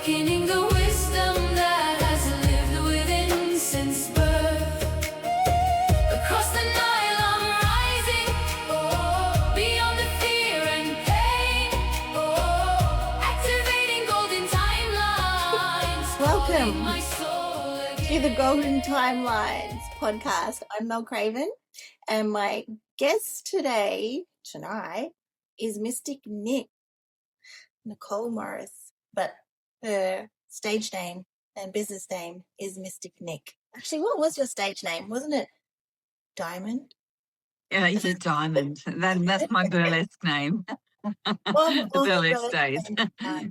awakening the wisdom that has lived within since birth. Across the Nile I'm rising, beyond the fear and pain, activating golden timelines. Welcome My soul to the Golden Timelines podcast. I'm Mel Craven, and my guest tonight, is Mystic Nic, Nicole Morris, but her stage name and business name is Mystic Nic. Actually, what was your stage name? Wasn't it Diamond? It's a diamond. That's my burlesque name. The burlesque days.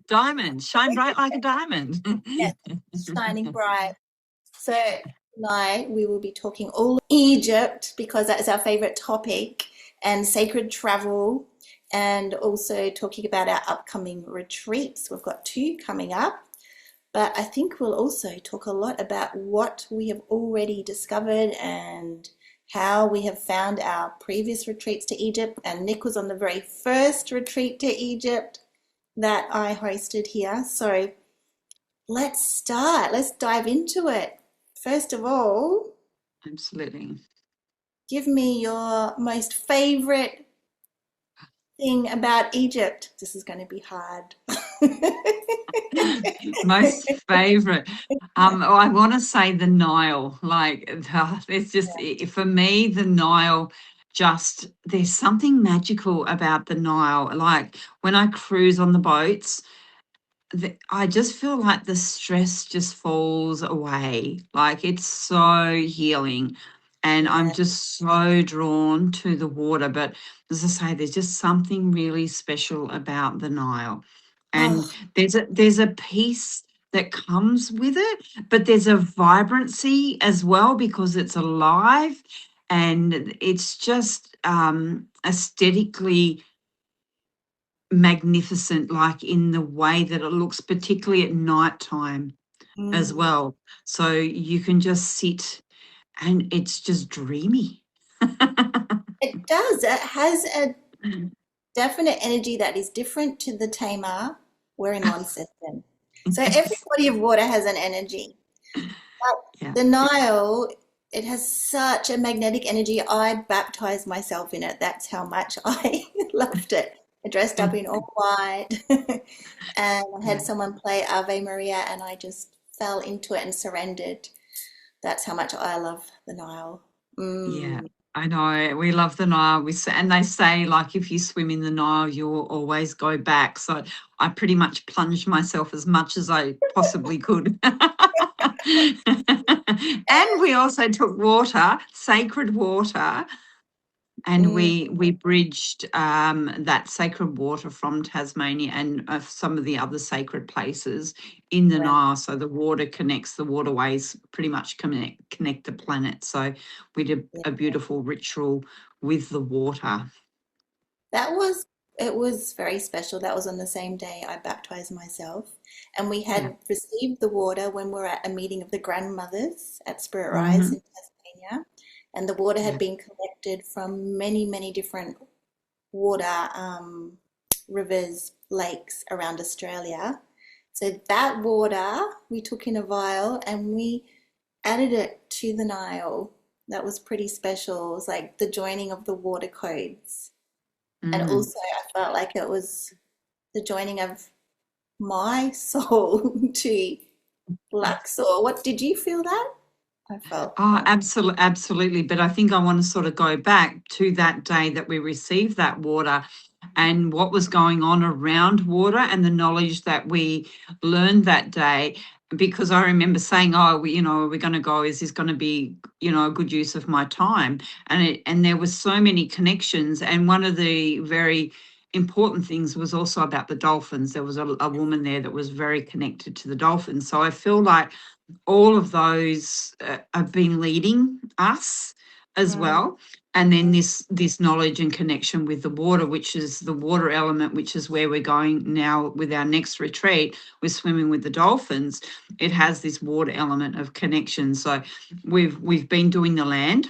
Diamond, shine bright like a diamond. Yes, shining bright. So tonight we will be talking all Egypt because that is our favorite topic, and sacred travel, and also talking about our upcoming retreats. We've got 2 coming up, but I think we'll also talk a lot about what we have already discovered and how we have found our previous retreats to Egypt. And Nick was on the very first retreat to Egypt that I hosted here. So let's start. Let's dive into it. First of all, Absolutely. give me your most favorite thing about Egypt. This is going to be hard. Most favorite. I want to say the Nile. Like, it's just for me, the Nile. Just there's something magical about the Nile. Like when I cruise on the boats, I just feel like the stress just falls away. Like it's so healing. And I'm just so drawn to the water. But as I say, there's just something really special about the Nile. And there's a peace that comes with it, but there's a vibrancy as well because it's alive and it's just aesthetically magnificent, like in the way that it looks, particularly at night time as well. So you can just sit and it's just dreamy. It does. It has a definite energy that is different to the Tamar. We're in one system. So every body of water has an energy. But the Nile, it has such a magnetic energy. I baptized myself in it. That's how much I loved it. I dressed up in all white and I had someone play Ave Maria and I just fell into it and surrendered. That's how much I love the Nile. Yeah, I know. We love the Nile. And they say, like, if you swim in the Nile, you'll always go back. So I pretty much plunged myself as much as I possibly could. And we also took water, sacred water, and we bridged that sacred water from Tasmania and some of the other sacred places in the Nile. So the water connects, the waterways pretty much connect the planet. So we did a beautiful ritual with the water. It was very special. That was on the same day I baptized myself. And we had received the water when we were at a meeting of the grandmothers at Spirit Rise in Tasmania. And the water had been collected from many, many different water rivers, lakes around Australia. So that water we took in a vial and we added it to the Nile. That was pretty special. It was like the joining of the water codes. And also I felt like it was the joining of my soul to Luxor. What did you feel that? I felt. Oh, absolutely. But I think I want to sort of go back to that day that we received that water and what was going on around water and the knowledge that we learned that day. Because I remember saying, we're going to go, is this going to be, a good use of my time? And there was so many connections. And one of the very important things was also about the dolphins. There was a woman there that was very connected to the dolphins. So I feel like all of those have been leading us as well. And then this knowledge and connection with the water, which is the water element, which is where we're going now with our next retreat. We're swimming with the dolphins. It has this water element of connection. So we've been doing the land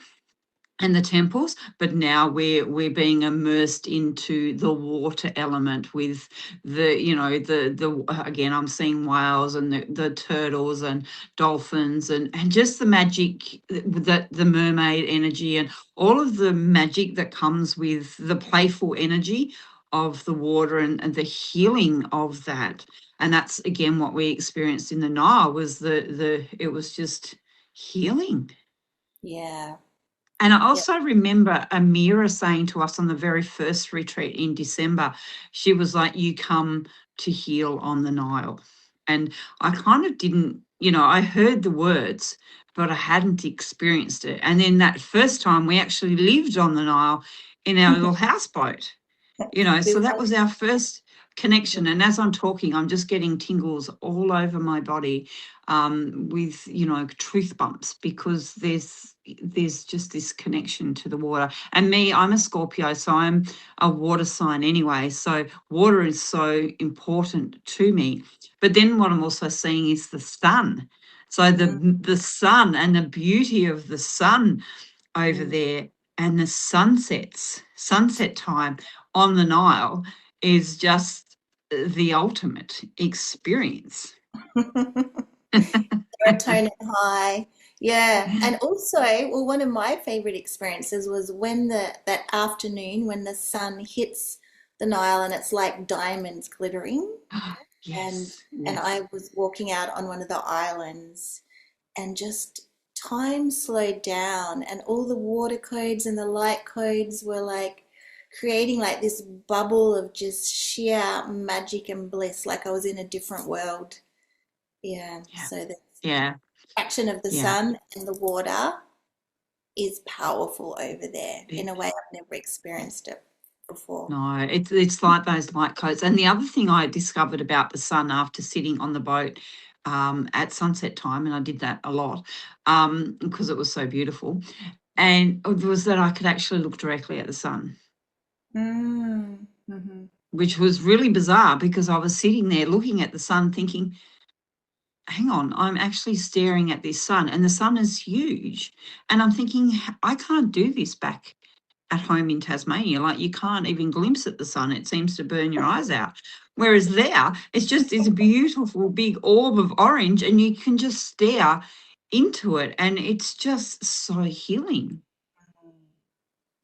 and the temples, but now we're being immersed into the water element with the again, I'm seeing whales and the turtles and dolphins and just the magic, that the mermaid energy and all of the magic that comes with the playful energy of the water and the healing of that. And that's again what we experienced in the Nile, was it was just healing. Yeah. And I Yeah. also remember Amira saying to us on the very first retreat in December, she was like, "You come to heal on the Nile." And I kind of didn't, I heard the words, but I hadn't experienced it. And then that first time we actually lived on the Nile in our little houseboat. We So that went, was our first connection. And as I'm talking, I'm just getting tingles all over my body, with truth bumps, because there's just this connection to the water. And me, I'm a Scorpio, so I'm a water sign anyway. So water is so important to me. But then what I'm also seeing is the sun. So mm, the sun and the beauty of the sun over mm. there, and the sunset time on the Nile is just the ultimate experience. Serotonin high. Yeah. And also, well, one of my favorite experiences was when that afternoon when the sun hits the Nile and it's like diamonds glittering. And Yes, and yes. I was walking out on one of the islands and just time slowed down and all the water codes and the light codes were like creating like this bubble of just sheer magic and bliss, like I was in a different world. Yeah, Yeah, so the yeah, action of the yeah. sun and the water is powerful over there in It- a way I've never experienced it before. no, it's like those light coats. And the other thing I discovered about the sun after sitting on the boat, at sunset time, and I did that a lot, because it was so beautiful, and it was that I could actually look directly at the sun, Mm, hmm. which was really bizarre, because I was sitting there looking at the sun thinking, hang on, I'm actually staring at this sun, and the sun is huge. And I'm thinking, I can't do this back at home in Tasmania. Like, you can't even glimpse at the sun, it seems to burn your eyes out. Whereas there, it's just this beautiful big orb of orange, and you can just stare into it, and it's just so healing,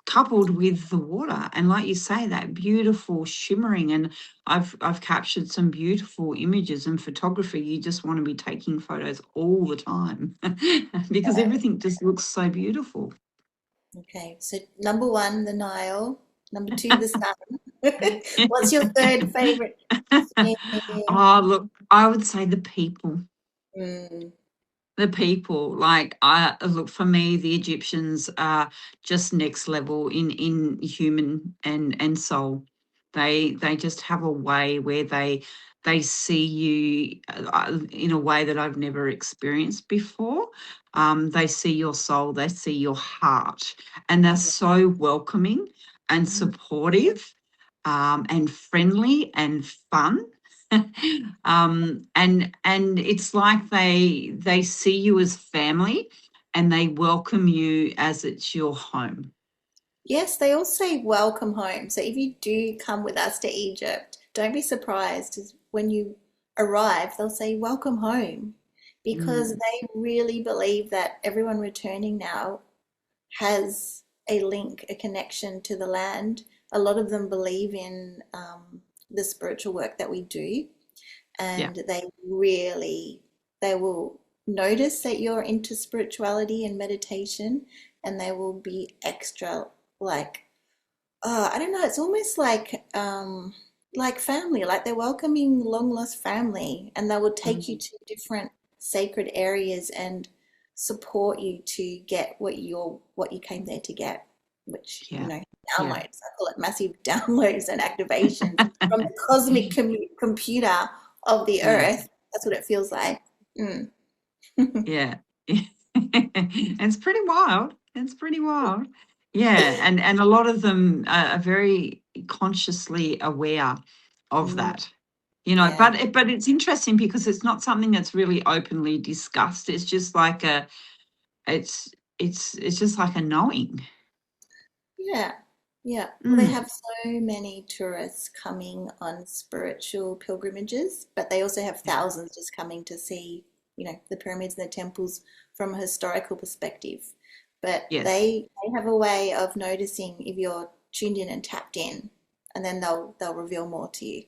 coupled with the water. And like you say, that beautiful shimmering. And I've captured some beautiful images, and photography, you just want to be taking photos all the time because Yeah. everything just looks so beautiful. Okay, so number one, the Nile. Number two, the sun. What's your third favorite thing? Oh, look, I would say the people. Mm, The people, like, I look, for me, the Egyptians are just next level in human and soul. They just have a way where they see you, in a way that I've never experienced before. They see your soul, they see your heart, and they're yeah. so welcoming and Mm. supportive, and friendly and fun. And it's like they see you as family, and they welcome you as it's your home. Yes, they all say welcome home. So if you do come with us to Egypt, don't be surprised when you arrive, they'll say welcome home because Mm, they really believe that everyone returning now has a link, a connection to the land. A lot of them believe in the spiritual work that we do, yeah, and they will notice that you're into spirituality and meditation, and they will be extra like, oh, I don't know, it's almost like family, like they're welcoming long lost family, and they will take you mm, to different sacred areas and support you to get what you came there to get, which, yeah, yeah, downloads. I call it massive downloads and activations from the cosmic computer of the yeah, earth. That's what it feels like. Mm. yeah. It's pretty wild. It's pretty wild. Yeah, and a lot of them are very consciously aware of Mm, that. yeah. But it's interesting because it's not something that's really openly discussed. It's just like it's it's just like a knowing. Yeah, yeah. Well, they Mm, have so many tourists coming on spiritual pilgrimages, but they also have yeah. thousands just coming to see, the pyramids and the temples from a historical perspective. But Yes, they have a way of noticing if you're tuned in and tapped in, and then they'll reveal more to you.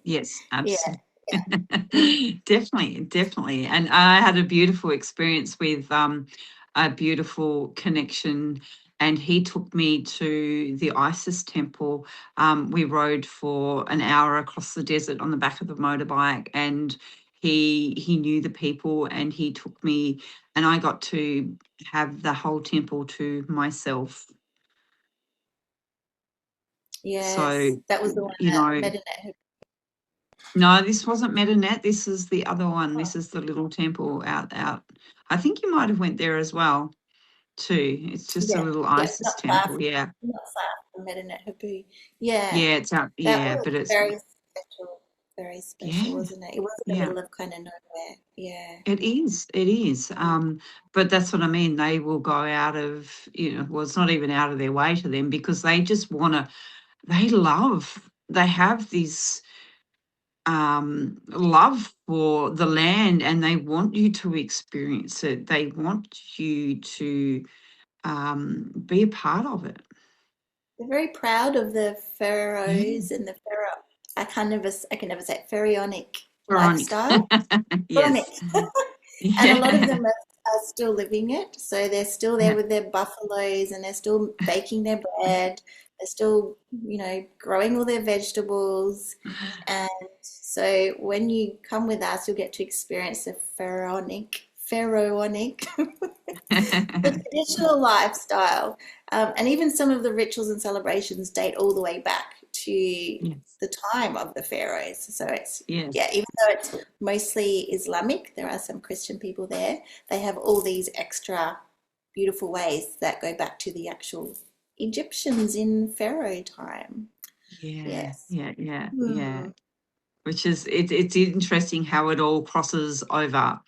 yes, Yeah, absolutely. yeah. Definitely, definitely. And I had a beautiful experience with a beautiful connection. And he took me to the Isis temple. We rode for an hour across the desert on the back of a motorbike, and he knew the people, and he took me, and I got to have the whole temple to myself. Yes, So, that was the one you that know, Medinet had. no, this wasn't Medinet. This is the other one. Oh, This is the little temple out. I think you might have went there as well too. It's just a yeah, little yeah, Isis temple. Yeah, not far from Medinet Habu. Yeah. yeah, it's out. That Yeah, was but it's very special, yeah, wasn't it? It was in the yeah. middle of kind of nowhere. Yeah. It is. It is. Mm. But that's what I mean. They will go out of well, it's not even out of their way to them because they just want to. They love. They have this love for the land, and they want you to experience it. They want you to be a part of it. They're very proud of the Yeah. pharaohs and the pharaoh. I can never say it, pharaonic Veronica. lifestyle. Pharaonic. Yes. And a lot of Yeah. them are still living it. So they're still there Yeah. with their buffaloes and they're still baking their bread. They're still, growing all their vegetables. And so when you come with us, you'll get to experience the pharaonic, the traditional lifestyle. And even some of the rituals and celebrations date all the way back to Yes. the time of the pharaohs. So it's, yeah, Yes. even though it's mostly Islamic, there are some Christian people there. They have all these extra beautiful ways that go back to the actual Egyptians in pharaoh time. Yeah. Yes. Yeah. Yeah. Yeah. Hmm. Which is it's interesting how it all crosses over.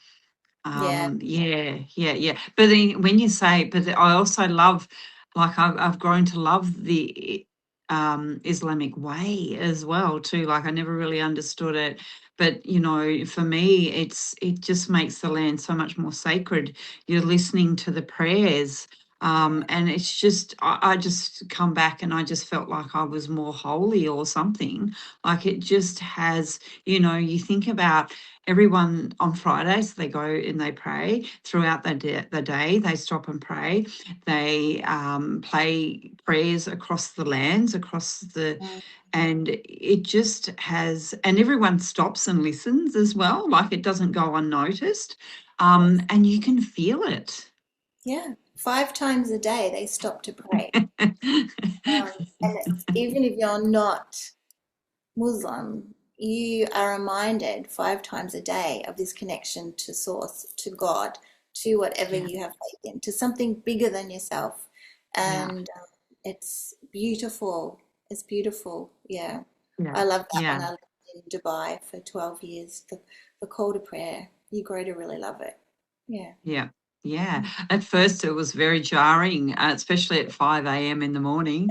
Yeah. Yeah, yeah, yeah. But then when you say, but I also love, like I've grown to love the Islamic way as well too. Like I never really understood it, but for me, it just makes the land so much more sacred. You're listening to the prayers. And it's just, I just come back and I just felt like I was more holy or something. Like it just has, you think about everyone on Fridays, they go and they pray throughout the day. They stop and pray. They play prayers across the lands, and it just has, and everyone stops and listens as well. Like it doesn't go unnoticed. Yes. And you can feel it. Yeah. 5 times a day they stop to pray. And even if you're not Muslim, you are reminded 5 times a day of this connection to Source, to God, to whatever Yeah, you have faith in, to something bigger than yourself. yeah, And it's beautiful. It's beautiful. Yeah. yeah, I love that when yeah. I lived in Dubai for 12 years. The call to prayer, you grow to really love it. Yeah. Yeah. Yeah. At first, it was very jarring, especially at 5 a.m. in the morning.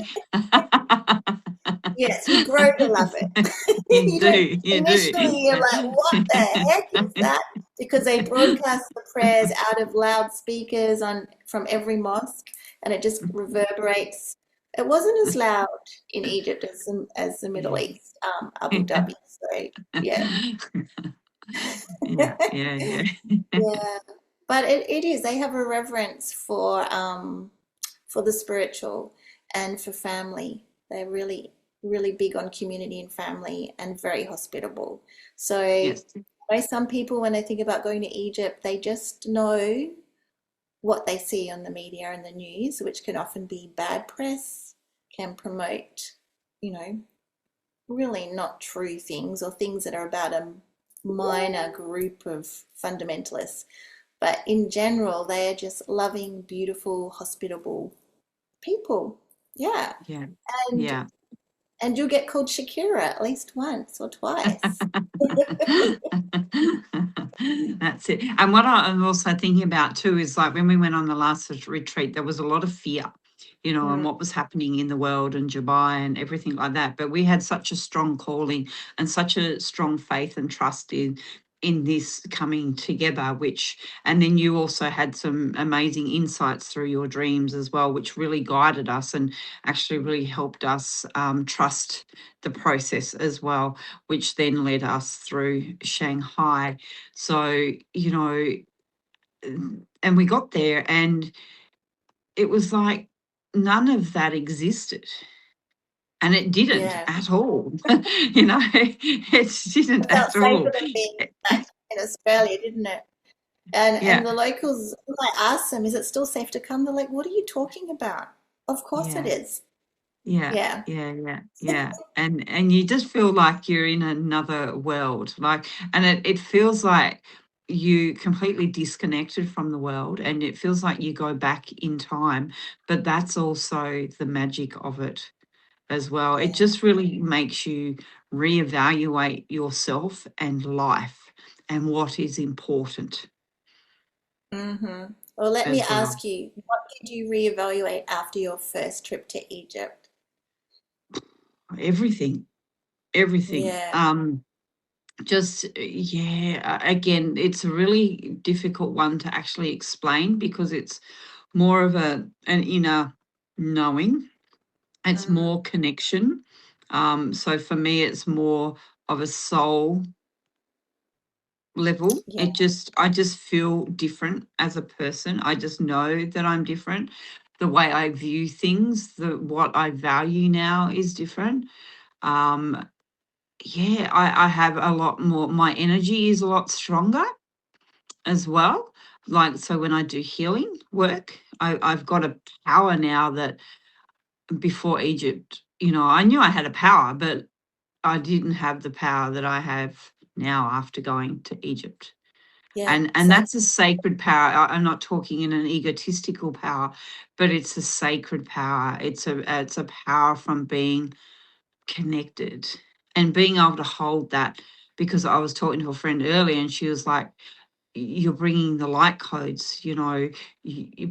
Yes, you grow to love it. You You don't, do. You initially you're like, what the heck is that? Because they broadcast the prayers out of loudspeakers on from every mosque and it just reverberates. It wasn't as loud in Egypt as the Middle Yeah. East, Abu Dhabi. So yeah. Yeah. Yeah. Yeah. Yeah. But it is. They have a reverence for the spiritual and for family. They're really, really big on community and family and very hospitable. So, Yes. some people, when they think about going to Egypt, they just know what they see on the media and the news, which can often be bad press, can promote, you know, really not true things or things that are about a minor group of fundamentalists. But in general, they are just loving, beautiful, hospitable people. Yeah. Yeah. And Yeah. and you'll get called Shakira at least once or twice. That's it. And what I'm also thinking about too is like when we went on the last retreat, there was a lot of fear. you know, and Mm. what was happening in the world and Dubai and everything like that. But we had such a strong calling and such a strong faith and trust in this coming together, which, and then you also had some amazing insights through your dreams as well, which really guided us and actually really helped us trust the process as well, which then led us through Shanghai. So, you know, and we got there and it was like none of that existed. And it didn't Yeah. at all. You know, it didn't It felt at all. safer than being back in Australia, didn't it? And Yeah, the locals, when I asked them, is it still safe to come? They're like, what are you talking about? Of course it yeah, is. yeah, Yeah. yeah, yeah, yeah. And you just feel like you're in another world. Like, and it feels like you completely disconnected from the world and it feels like you go back in time. But that's also the magic of it as well. It Yeah. just really makes you reevaluate yourself and life and what is important Mm-hmm. Well, let me as well. ask you, what did you reevaluate after your first trip to Egypt? Everything, everything. Yeah. Just yeah, again, it's a really difficult one to actually explain because it's more of an inner knowing. It's Mm, more connection. So for me, it's more of a soul level. yeah, I just feel different as a person. I just know that I'm different. The way I view things, the what I value now is different. Um, yeah, I have a lot more. My energy is a lot stronger as well. Like so, when I do healing work, I've got a power now that before Egypt, you know, I knew I had a power, but I didn't have the power that I have now after going to Egypt. yeah. And Same. that's a sacred power. I'm not talking in an egotistical power, but it's a sacred power. It's a power from being connected and being able to hold that. Because I was talking to a friend earlier, and she was like, you're bringing the light codes, you know,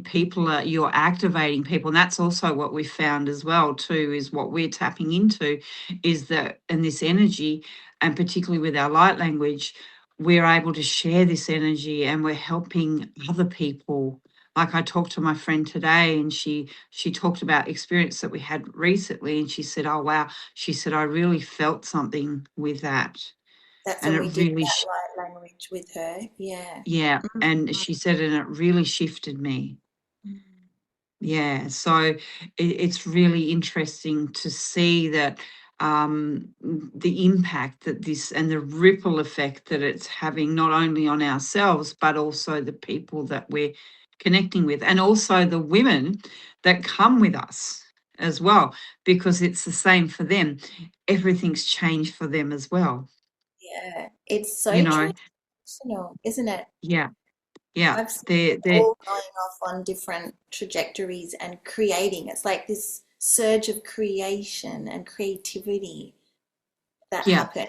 people are, you're activating people. And that's also what we found as well too, is what we're tapping into is that, and this energy, and particularly with our light language, we're able to share this energy and we're helping other people. Like I talked to my friend today and she talked about experience that we had recently and she said, oh wow, she said, I really felt something with that. That's And when it we did really that light language with her. Yeah. yeah, Mm, and she said, and it really shifted me. mm. Yeah, so it's really interesting to see that the impact that this and the ripple effect that it's having not only on ourselves but also the people that we're connecting with, and also the women that come with us as well, because it's the same for them. Everything's changed for them as well. Yeah. It's You so know, transitional, isn't it? yeah, yeah, I've seen they're them they're all going off on different trajectories and creating. It's like this surge of creation and creativity that yeah. happen.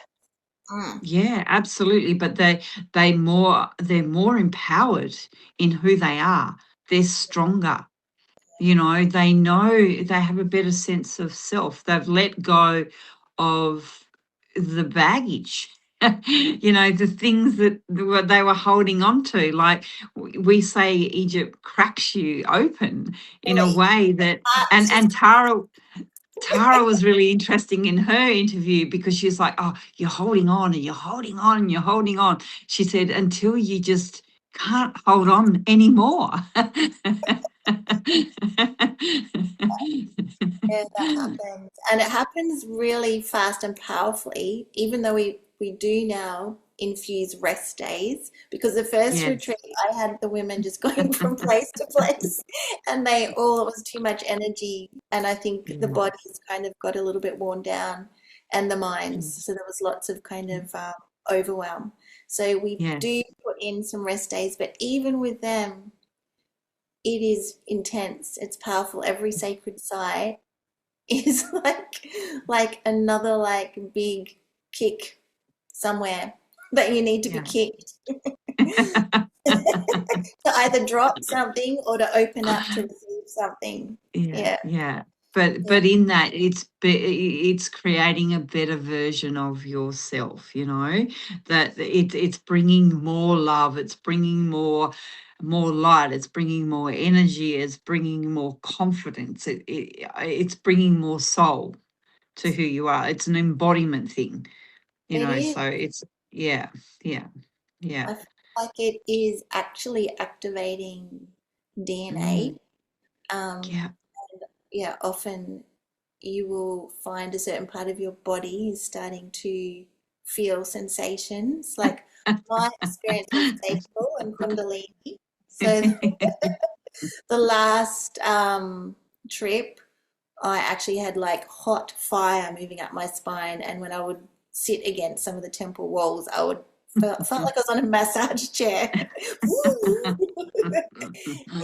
Mm. Yeah, absolutely. But they're more empowered in who they are. They're stronger. You know they have a better sense of self. They've let go of the baggage. You know, the things that they were holding on to. Like we say Egypt cracks you open in a Really, way that it's just and Tara was really interesting in her interview because she's like, "Oh, you're holding on and you're holding on and you're holding on." She said, "Until you just can't hold on anymore." yeah, that happens. And it happens really fast and powerfully, even though we do now infuse rest days. Because the first Yes. retreat, I had the women just going from place to place, and they all, it was too much energy. And I think the Yeah. bodies kind of got a little bit worn down, and the minds. So there was lots of kind of overwhelm. So we Yeah. do put in some rest days, but even with them, it is intense. It's powerful. Every sacred site is like another like big kick somewhere that you need to be Yeah. kicked. To either drop something or to open up to receive something. Yeah, Yeah, yeah. yeah. But in that, it's creating a better version of yourself, that it's bringing more love, it's bringing more light, it's bringing more energy, it's bringing more confidence, it's bringing more soul to who you are. It's an embodiment thing, It is. so it's, yeah, yeah, yeah. I feel like it is actually activating DNA. Mm, Um, yeah. yeah, often you will find a certain part of your body is starting to feel sensations. Like my experience was sacral and kundalini. So the last trip, I actually had like hot fire moving up my spine, and when I would sit against some of the temple walls, I would felt like I was on a massage chair.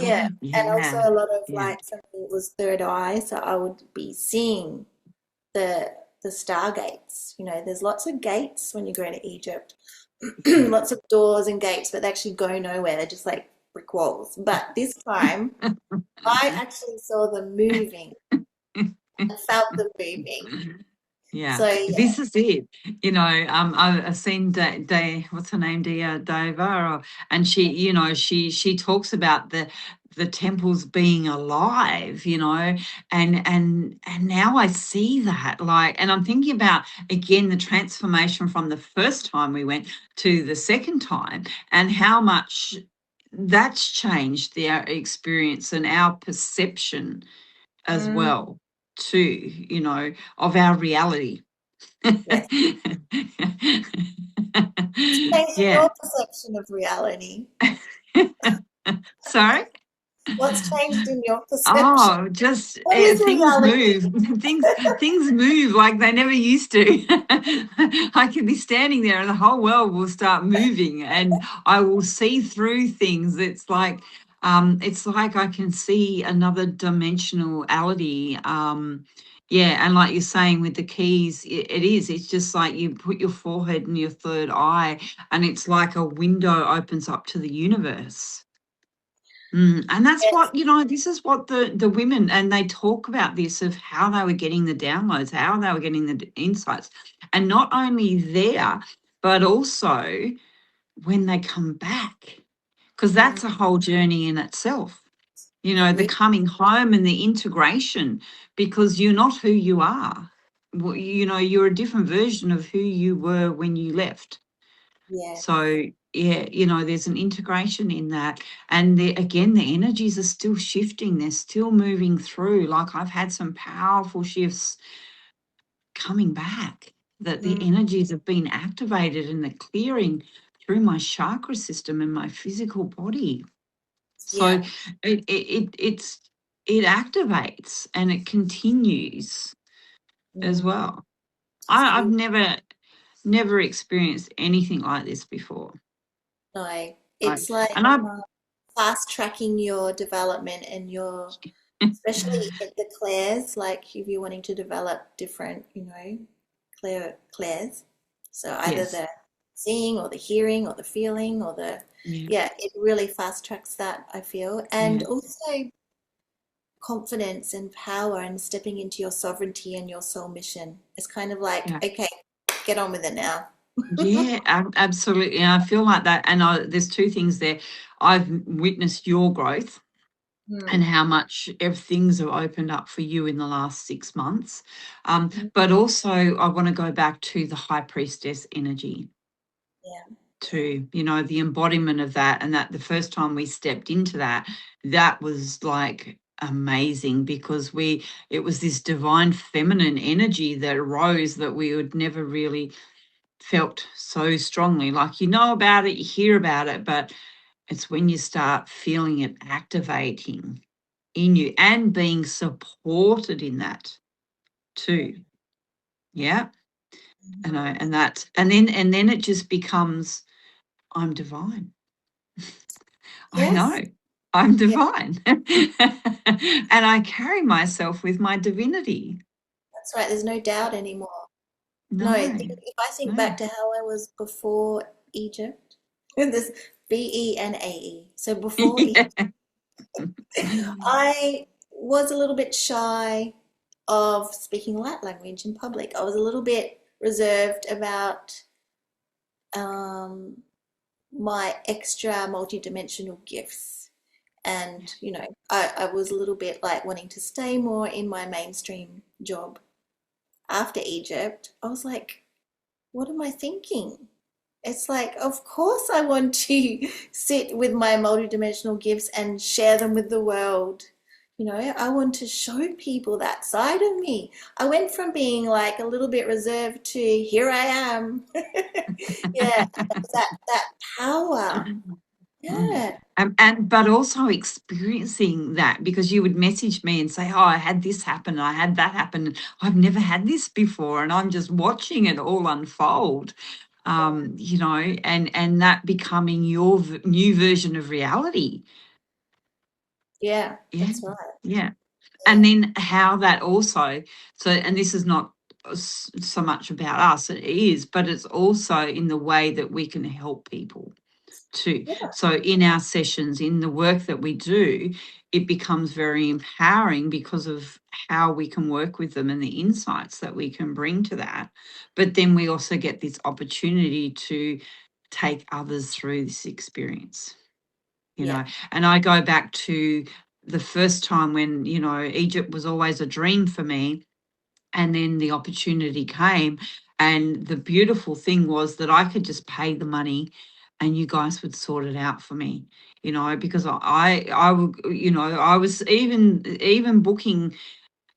Yeah, and also Yeah, a lot of yeah. like for me it was third eye, so I would be seeing the the stargates. There's lots of gates when you go to Egypt, Yeah. lots of doors and gates, but they actually go nowhere. They're just like brick walls. But this time, I actually saw them moving and felt them moving. Yeah, So yeah, this is it. I've seen what's her name, Deva, and she talks about the temples being alive, and now I see that, like, and I'm thinking about again the transformation from the first time we went to the second time, and how much that's changed our experience and our perception as mm, well, too, of our reality. yes. What's changed in Yeah. your perception of reality? Sorry? What's changed in your perception? Oh, just What is things reality? move. Things move like they never used to. I can be standing there and the whole world will start moving, and I will see through things. It's like I can see another dimensionality. Yeah, and like you're saying with the keys, it is. It's just like you put your forehead in your third eye, and it's like a window opens up to the universe. And that's Yes. what, this is what the women, and they talk about this, of how they were getting the downloads, how they were getting the insights. And not only there, but also when they come back, because Mm, that's a whole journey in itself, it the really, coming home and the integration, because you're not who you are. Well, you're a different version of who you were when you left. yeah. So yeah, there's an integration in that. And again, the energies are still shifting, they're still moving through. Like, I've had some powerful shifts coming back, that the Mm, energies have been activated and they're clearing through my chakra system and my physical body. So yeah. it activates and it continues as Mm, well. it's I've beautiful. never experienced anything like this before. Like I, it's like and I fast tracking your development and your, especially in the clairs, like if you're wanting to develop different, clairs. So either Yes. the seeing or the hearing or the feeling or the, Yeah. yeah, it really fast tracks that, I feel. And Yeah. also confidence and power and stepping into your sovereignty and your soul mission. It's kind of like, Yeah. okay, get on with it now. Yeah, absolutely. And I feel like that. And there's two things there. I've witnessed your growth and Mm, how much things have opened up for you in the last 6 months. mm, But also, I want to go back to the high priestess energy, yeah. to the embodiment of that, and that the first time we stepped into that was like amazing, because it was this divine feminine energy that arose, that we would never really felt so strongly. Like, about it, you hear about it, but it's when you start feeling it activating in you and being supported in that too. Yeah. And I Mm. and that and then it just becomes, I'm divine. I Yes. know. I'm Yeah, divine. And I carry myself with my divinity. that's right. There's no doubt anymore. No, No. if I think back No. to how I was before Egypt, This BENAE. So before Yeah. I was a little bit shy of speaking light language in public. I was a little bit reserved about um, my extra multidimensional gifts. And, I was a little bit like wanting to stay more in my mainstream job. After Egypt, I was like, what am I thinking? It's like, of course, I want to sit with my multidimensional gifts and share them with the world. I want to show people that side of me. I went from being like a little bit reserved to here I am. Yeah, that power. Mm. Yeah, And but also experiencing that, because you would message me and say, "Oh, I had this happen, I had that happen. I've never had this before," and I'm just watching it all unfold. And that becoming your new version of reality. yeah, Yeah, that's right. yeah. And Yeah, then how that also, so, and this is not so much about us, it is, but it's also in the way that we can help people too. yeah, So in our sessions, in the work that we do, it becomes very empowering because of how we can work with them and the insights that we can bring to that. But then we also get this opportunity to take others through this experience, you yeah, know. And I go back to the first time when, Egypt was always a dream for me, and then the opportunity came. And the beautiful thing was that I could just pay the money and you guys would sort it out for me, because I would, I was even booking,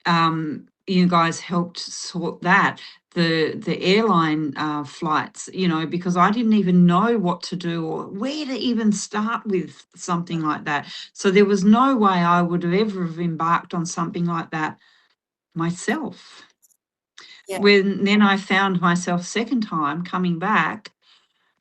you guys helped sort that, the airline flights, because I didn't even know what to do or where to even start with something like that. So there was no way I would have ever have embarked on something like that myself. yeah. When then I found myself second time coming back,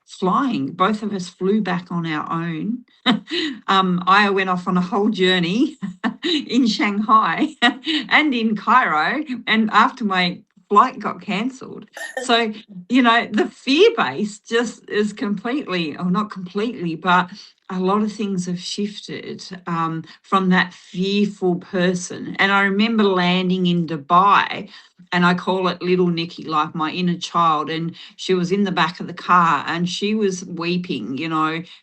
flying. Both of us flew back on our own. I went off on a whole journey in Shanghai and in Cairo, and after my flight got cancelled. So, the fear base just is completely, or not completely, but a lot of things have shifted from that fearful person. And I remember landing in Dubai, and I call it little Nikki, like my inner child. And she was in the back of the car and she was weeping,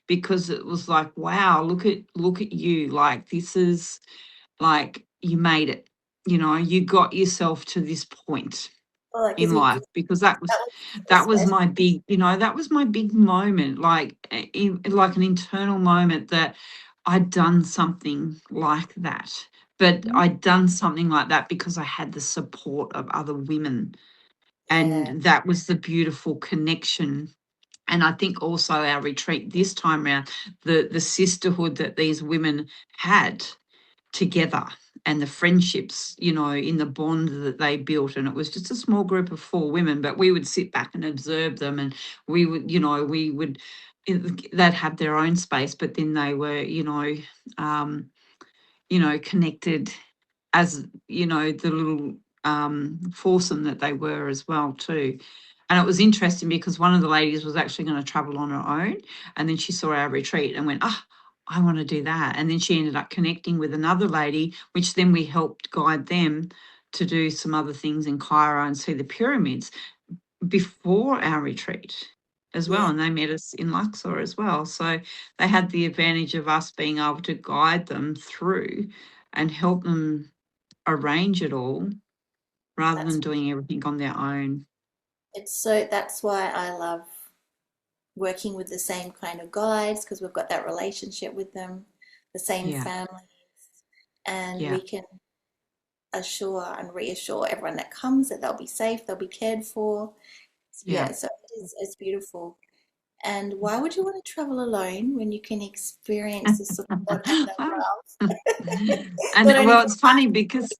because it was like, wow, look at you. Like, this is like, you made it, you got yourself to this point Well, that gives in me life, goosebumps. because that That was was so that was special. my big, that was my big moment, like like an internal moment that I'd done something like that. But I'd done something like that because I had the support of other women, and Yeah, that was the beautiful connection. And I think also our retreat this time around, the sisterhood that these women had together, and the friendships, in the bond that they built. And it was just a small group of four women, but we would sit back and observe them, and we would they'd have their own space, but then they were, um, connected as, the little foursome that they were as well too. And it was interesting because one of the ladies was actually going to travel on her own, and then she saw our retreat and went, I want to do that. And then she ended up connecting with another lady, which then we helped guide them to do some other things in Cairo and see the pyramids before our retreat as well. yeah. And they met us in Luxor as well. So they had the advantage of us being able to guide them through and help them arrange it all, rather That's than doing everything on their own. that's why I love working with the same kind of guides because we've got that relationship with them, the same Yeah, families, and yeah. we can assure and reassure everyone that comes that they'll be safe, they'll be cared for. Yeah. Yeah, so it's beautiful. And why would you want to travel alone when you can experience the support and the love? And Not only well, it's funny because,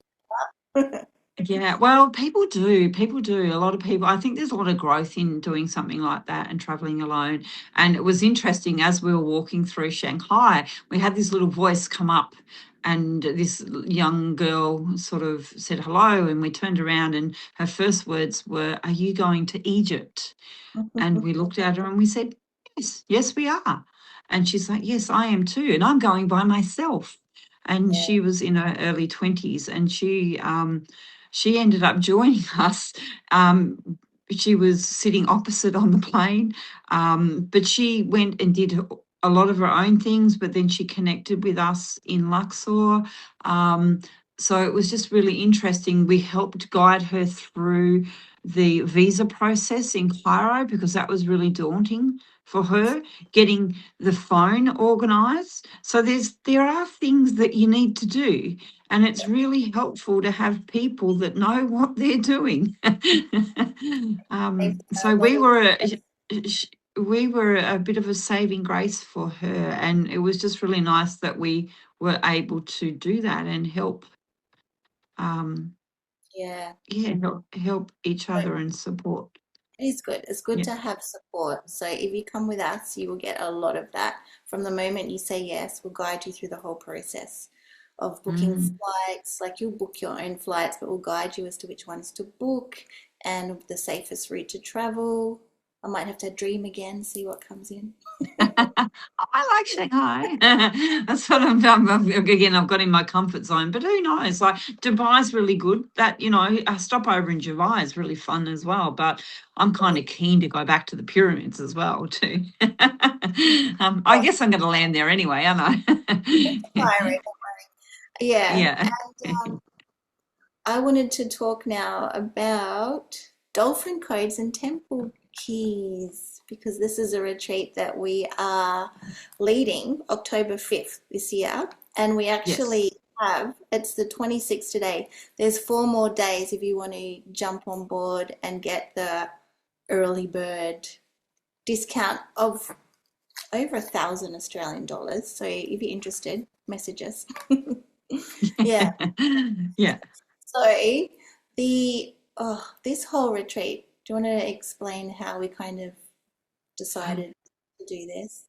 from yeah, well, people do. People do. A lot of people, I think there's a lot of growth in doing something like that and traveling alone. And it was interesting as we were walking through Shanghai, we had this little voice come up, and this young girl sort of said hello. And we turned around, and her first words were, "Are you going to Egypt?" And we looked at her and we said, yes, we are. And she's like, yes, I am too. And I'm going by myself. And Yeah. she was in her early 20s, and she ended up joining us. Um, she was sitting opposite on the plane, but she went and did a lot of her own things, but then she connected with us in Luxor. Um, so it was just really interesting. We helped guide her through the visa process in Cairo because that was really daunting for her, getting the phone organized. So there are things that you need to do, and it's really helpful to have people that know what they're doing. Thanks for So a lot of sh- we were a bit of a saving grace for her, and it was just really nice that we were able to do that and help um yeah. help each So other and support. it is good. It's good Yeah. to have support. So if you come with us, you will get a lot of that. From the moment you say yes, we'll guide you through the whole process of booking Mm. flights. Like you'll book your own flights, but we'll guide you as to which ones to book and the safest route to travel. I might have to dream again, see what comes in. I like Shanghai. That's what again, I've got in my comfort zone, but who knows? Like Dubai's really good. That, a stopover in Dubai is really fun as well. But I'm kind of keen to go back to the pyramids as well too. I Oh, guess I'm going to land there anyway, aren't it's I? tiring. Yeah. Yeah. I wanted to talk now about dolphin codes and temple keys because this is a retreat that we are leading October 5th this year. And we Yes. actually it's the 26th today. There's 4 more days if you want to jump on board and get the early bird discount of over $1,000 Australian. So if you're interested, message us. Yeah. Yeah. So this whole retreat, do you want to explain how we kind of decided to do this?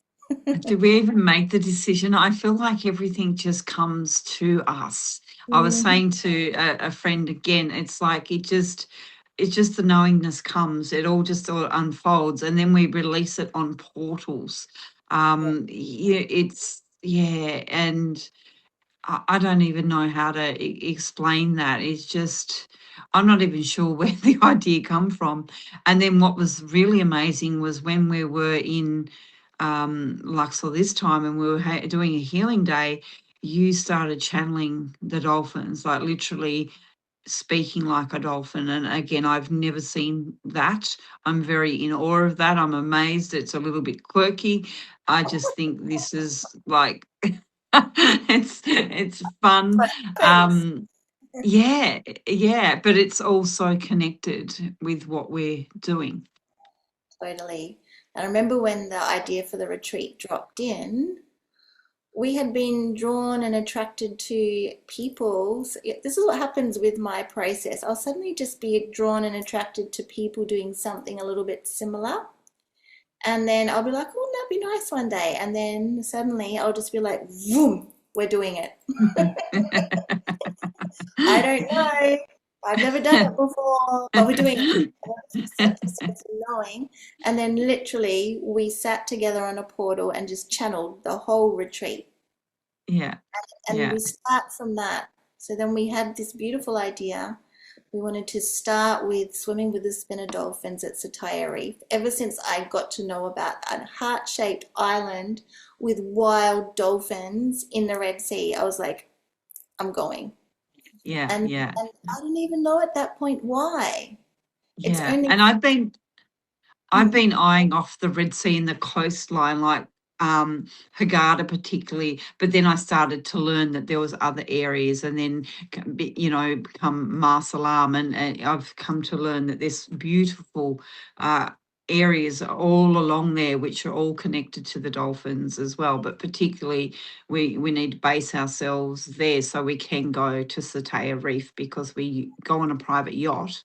Did we even make the decision? I feel like everything just comes to us. I was Mhm. saying to a friend again, it's just the knowingness comes. It all just sort of unfolds, and then we release it on portals. Yeah, Yeah, yeah, and I don't even know how to explain that. It's just, I'm not even sure where the idea come from. And then what was really amazing was when we were in Luxor this time and we were doing a healing day, you started channeling the dolphins, like literally speaking like a dolphin. And again, I've never seen that. I'm very in awe of that. I'm amazed. It's a little bit quirky. I just think this is like it's fun. but happens. Um, yeah, yeah, but it's also connected with what we're doing. Totally. And I remember when the idea for the retreat dropped in, we had been drawn and attracted to people. So this is what happens with my process. I'll suddenly just be drawn and attracted to people doing something a little bit similar. And then I'll be like, oh, that'd be nice one day. And then suddenly I'll just be like, boom, we're doing it. I don't know. I've never done it before, but we're doing it. And it was just such a sense of knowing. And then literally we sat together on a portal and just channeled the whole retreat. Yeah, And yeah, we start from that. So then we had this beautiful idea. We wanted to start with swimming with the spinner dolphins at Sataya Reef. Ever since I got to know about a heart-shaped island with wild dolphins in the Red Sea, I was like, I'm going. yeah, And yeah, and I didn't even know at that point why. It's yeah. only And I've mm, been eyeing off the Red Sea and the coastline, like Hurghada particularly, but then I started to learn that there was other areas, and then become Mar Salam, and I've come to learn that there's beautiful uh, areas all along there, which are all connected to the dolphins as well. But particularly, we need to base ourselves there so we can go to Sataya Reef because we go on a private yacht.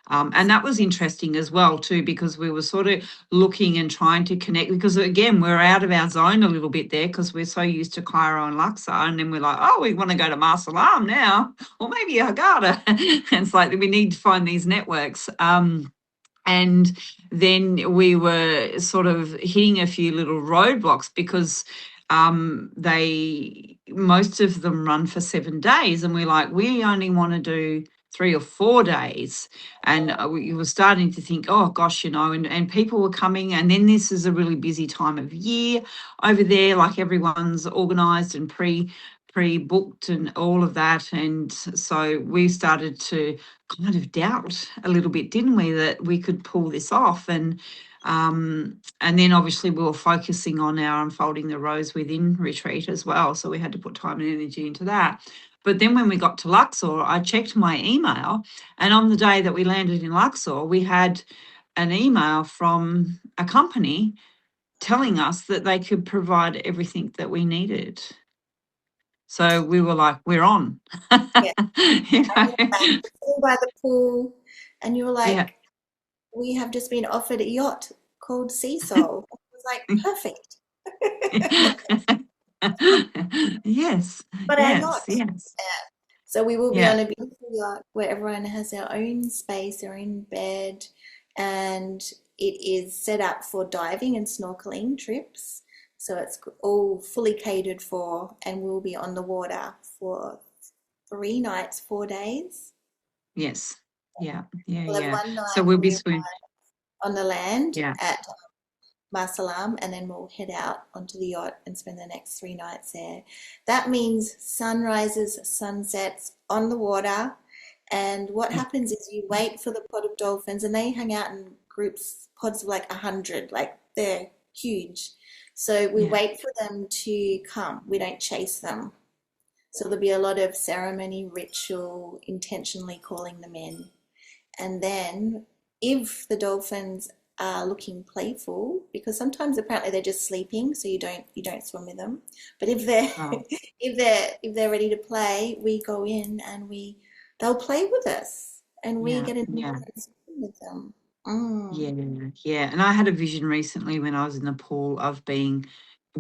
And that was interesting as well too, because we were sort of looking and trying to connect, because again, we're out of our zone a little bit there because we're so used to Cairo and Luxor, and then we're like, oh, we want to go to Mar Salam now, or maybe Hurghada. And it's like we need to find these networks. And then we were sort of hitting a few little roadblocks because they most of them run for 7 days, and we're like, we only want to do 3 or 4 days. And we were starting to think, oh gosh, and people were coming, and then this is a really busy time of year over there, like everyone's organized and pre-booked and all of that. And so we started to kind of doubt a little bit, didn't we, that we could pull this off. And then obviously we were focusing on our unfolding the rose within retreat as well. So we had to put time and energy into that. But then when we got to Luxor, I checked my email, and on the day that we landed in Luxor, we had an email from a company telling us that they could provide everything that we needed. So we were like, we're on. Yeah. You And know? you're like sitting by the pool, and you're Yeah. like, we have just been offered a yacht called Sea Soul. It was like perfect. Yes, But our yes, yacht. yes. So we will be Yeah, on a beautiful yacht where everyone has their own space, their own bed, and it is set up for diving and snorkeling trips. So it's all fully catered for, and we'll be on the water for 3 nights, 4 days. yes. Yeah, yeah, We'll have yeah. one So night we'll when be we swim. arrive on the land Yeah, at Marsalam, and then we'll head out onto the yacht and spend the next 3 nights there. That means sunrises, sunsets on the water. And what yeah, happens is you wait for the pod of dolphins, and they hang out in groups, pods of like 100, like they're huge. So we yeah. wait for them to come. We don't chase them. So there'll be a lot of ceremony, ritual, intentionally calling them in. And then if the dolphins are looking playful, because sometimes apparently they're just sleeping, so you don't swim with them. But if they're Right. if they're ready to play, we go in and they'll play with us, and we Yeah, get in the yeah. water and swim with them. Yeah, Mm. yeah. And I had a vision recently when I was in the pool of being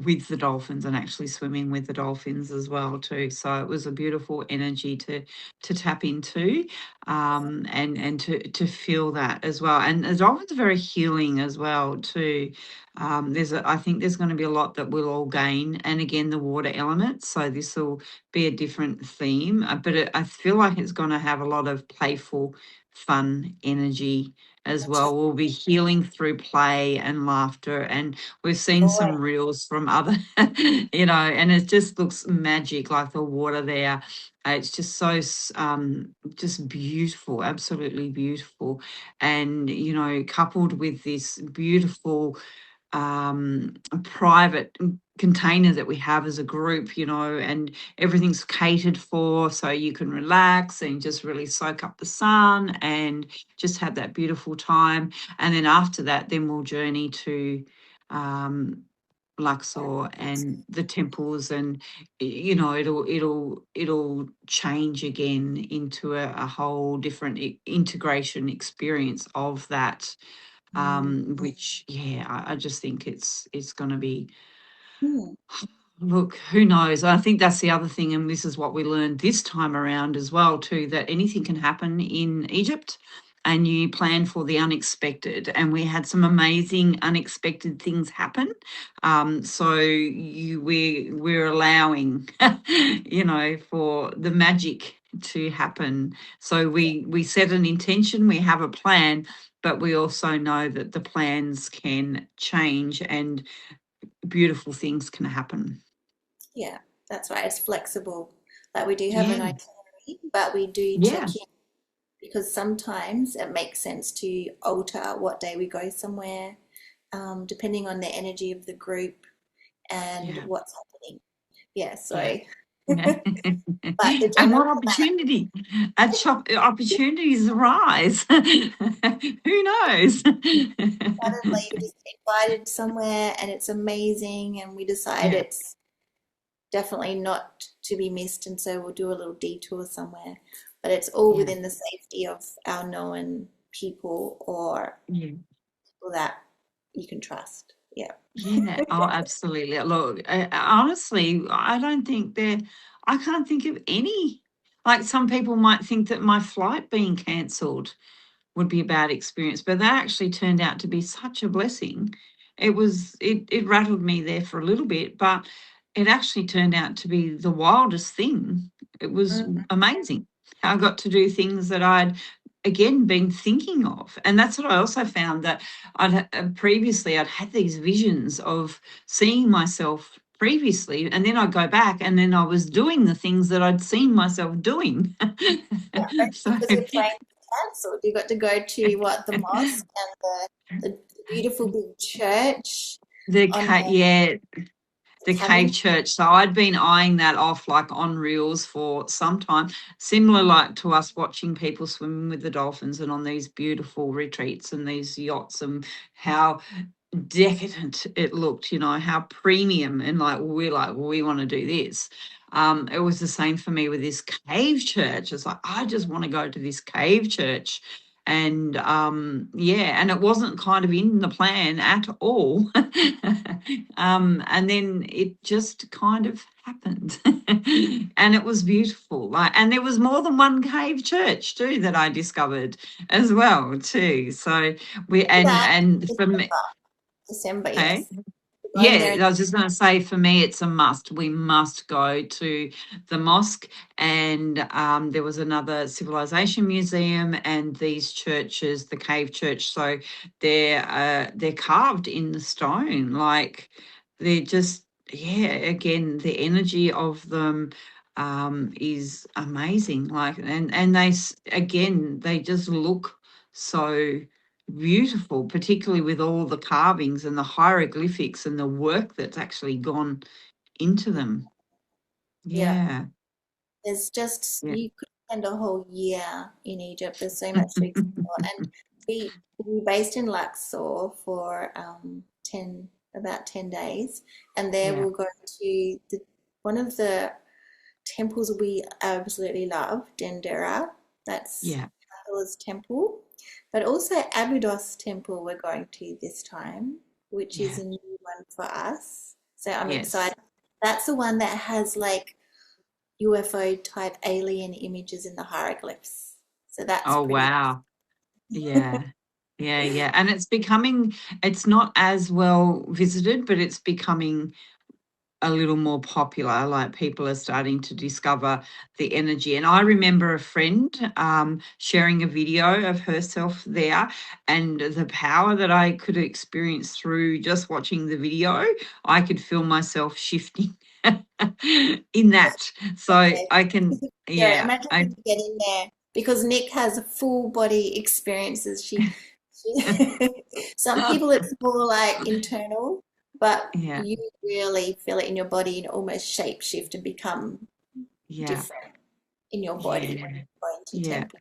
with the dolphins and actually swimming with the dolphins as well too. So it was a beautiful energy to tap into, and to feel that as well. And the dolphins are very healing as well too. I think there's going to be a lot that we'll all gain, and again the water element. So this will be a different theme, but I feel like it's going to have a lot of playful, fun energy as That's right. well. We'll be healing through play and laughter. And we've seen Joy. some reels from other, and it just looks magic, like the water there. It's just so, just beautiful, absolutely beautiful. And, coupled with this beautiful private container that we have as a group, and everything's catered for so you can relax and just really soak up the sun and just have that beautiful time. And then after that, then we'll journey to um, Luxor and the temples, and it'll change again into a whole different integration experience of that, which, yeah, I just think it's going to be. Mm. Look, who knows? I think that's the other thing, and this is what we learned this time around as well, too, that anything can happen in Egypt, and you plan for the unexpected. And we had some amazing unexpected things happen. So we're allowing, for the magic to happen. So we set an intention, we have a plan, but we also know that the plans can change and beautiful things can happen. Yeah, that's right. It's flexible. Like we do have an Yeah, itinerary, but we do check yeah, in because sometimes it makes sense to alter what day we go somewhere, depending on the energy of the group and yeah, what's happening. Yeah, yeah, so, yeah. but the And general what plan, opportunities arise? Who knows? suddenly you're just invited somewhere and it's amazing, and we decide Yeah, it's definitely not to be missed, and so we'll do a little detour somewhere. But it's all yeah, within the safety of our known people or yeah. people that you can trust. Yeah. Yeah, oh, absolutely. Look, honestly, I can't think of any. Like some people might think that my flight being cancelled. would be a bad experience. But that actually turned out to be such a blessing. It rattled me there for a little bit, but it actually turned out to be the wildest thing. It was Mm. amazing. I got to do things that I'd again been thinking of. And that's what I also found, that previously I'd had these visions of seeing myself previously, and then I'd go back and then I was doing the things that I'd seen myself doing. Yeah, maybe So because your plane was cancelled. You got to go to what, the mosque and the beautiful big church on yeah, the the cave cabin. church. So I'd been eyeing that off like on reels for some time, similar like to us watching people swimming with the dolphins and on these beautiful retreats and these yachts, and how decadent it looked, how premium, and we're like, well, we want to do this. It was the same for me with this cave church. It's like, I just want to go to this cave church. And yeah, and it wasn't kind of in the plan at all. And then it just kind of happened. And it was beautiful. And there was more than one cave church too that I discovered as well too. So we That and for me, December, hey, yes. Going there. yeah, I was just going to say, for me, it's a must. We must go to the mosque, and there was another civilization museum, and these churches, the cave church. So they're carved in the stone, like they're just, yeah. Again, the energy of them is amazing. And again, they just look so beautiful, particularly with all the carvings and the hieroglyphics and the work that's actually gone into them. Yeah. Yeah. There's just, Yeah. you could spend a whole year in Egypt. There's so much to explore. And we were based in Luxor for 10 days. And there Yeah. we'll go to one of the temples we absolutely love, Dendera. That's Yeah. Allah's temple. But also Abydos temple we're going to this time, which is Yeah. a new one for us. So I'm Yes. excited. That's the one that has like UFO type alien images in the hieroglyphs. So that's Oh, pretty. wow. Yeah. Yeah. Yeah. And it's not as well visited, but it's becoming a little more popular. Like, people are starting to discover the energy. And I remember a friend sharing a video of herself there, and the power that I could experience through just watching the video. I could feel myself shifting in that. So I can, Yeah, yeah, imagine if you get in there because Nick has a full body experiences. Some people it's more like internal, but yeah, you really feel it in your body and almost shape shift and become yeah, different in your body when yeah, you go into yeah, temple.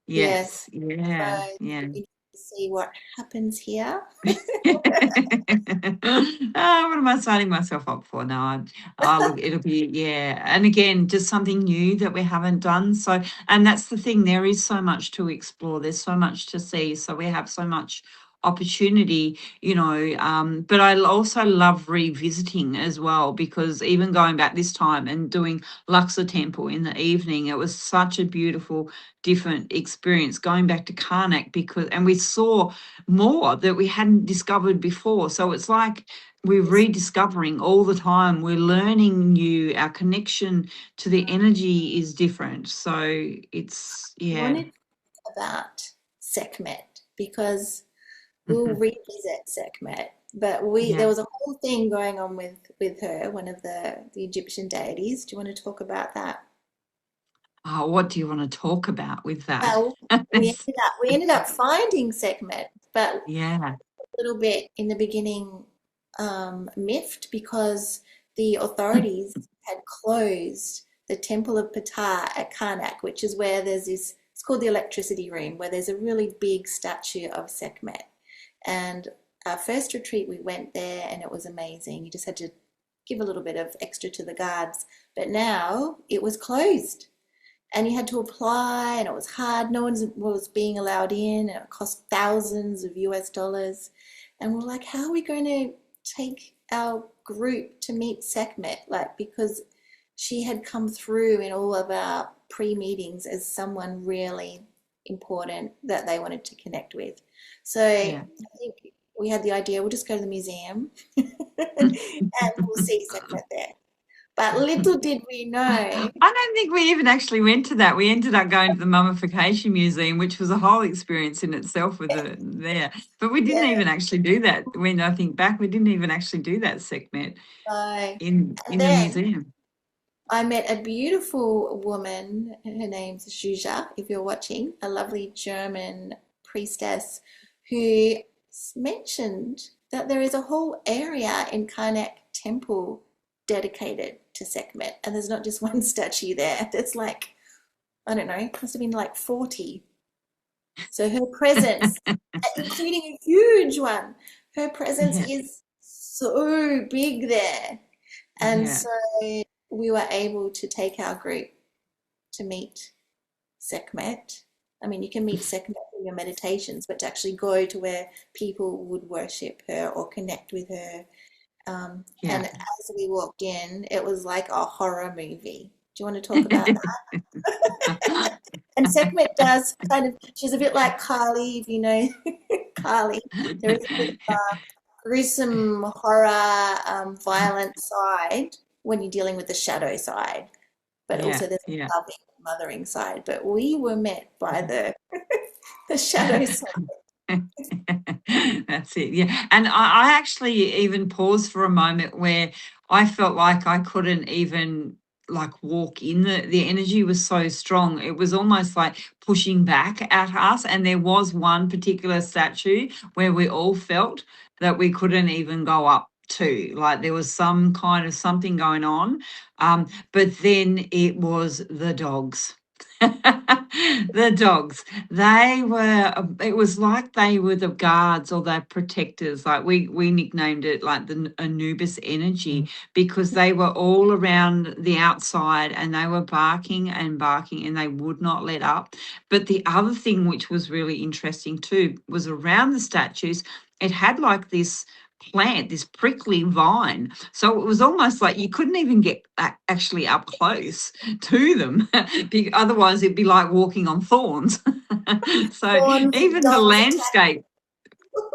Yes, yes, yeah, so yeah. interested to see what happens here. Oh, what am I signing myself up for now? Look, it'll be, yeah. And again, just something new that we haven't done. So, and that's the thing, there is so much to explore, there's so much to see. So we have so much opportunity, but I also love revisiting as well, because even going back this time and doing Luxor Temple in the evening, it was such a beautiful, different experience going back to Karnak, and we saw more that we hadn't discovered before. So it's like we're rediscovering all the time. We're learning new. Our connection to the energy is different. So it's, I yeah. wanted to talk about Sekhmet because we'll Mhm. revisit Sekhmet, but Yeah. there was a whole thing going on with her, one of the Egyptian deities. Do you want to talk about that? What do you want to talk about with that? Well, It's- we ended up finding Sekhmet, but yeah. a little bit in the beginning miffed because the authorities had closed the Temple of Ptah at Karnak, which is where there's this, it's called the electricity room, where there's a really big statue of Sekhmet. And our first retreat, we went there and it was amazing. You just had to give a little bit of extra to the guards. But now it was closed and you had to apply and it was hard. No one was being allowed in and it cost thousands of US dollars. And we're like, how are we going to take our group to meet Sekhmet? Like, because she had come through in all of our pre-meetings as someone really important that they wanted to connect with. So Yeah. I think we had the idea we'll just go to the museum and we'll see Sekhmet there. But little did we know. I don't think we even actually went to that. We ended up going to the Mummification Museum, which was a whole experience in itself with the there. But we didn't Yeah, even actually do that. When I think back, we didn't even actually do that segment so, and in the then museum. I met a beautiful woman. Her name's Zsuzsa, if you're watching, a lovely German priestess who mentioned that there is a whole area in Karnak Temple dedicated to Sekhmet. And there's not just one statue there. There's like, I don't know, must have been like 40. So her presence, including a huge one, her presence Yeah, is so big there. And yeah, so we were able to take our group to meet Sekhmet. I mean, you can meet Sekhmet in your meditations, but to actually go to where people would worship her or connect with her. yeah. And as we walked in, it was like a horror movie. Do you want to talk about that? And Sekhmet does kind of, she's a bit like Kali, if you know Kali. There is a bit of a gruesome horror, violent side when you're dealing with the shadow side, but Yeah, also there's yeah. a loving, mothering side. But we were met by the shadow side. That's it. Yeah. And I actually even paused for a moment where I felt like I couldn't even like walk in. The energy was so strong. It was almost like pushing back at us. And there was one particular statue where we all felt that we couldn't even go up to. Like there was some kind of something going on. But then it was the dogs. The dogs. They were, it was like they were the guards or the protectors. Like we nicknamed it like the Anubis energy because they were all around the outside and they were barking and barking and they would not let up. But the other thing which was really interesting too was around the statues, it had like this plant, this prickly vine. So it was almost like you couldn't even get actually up close to them. Otherwise, it'd be like walking on thorns. So Thorns, even the dogs attack. landscape,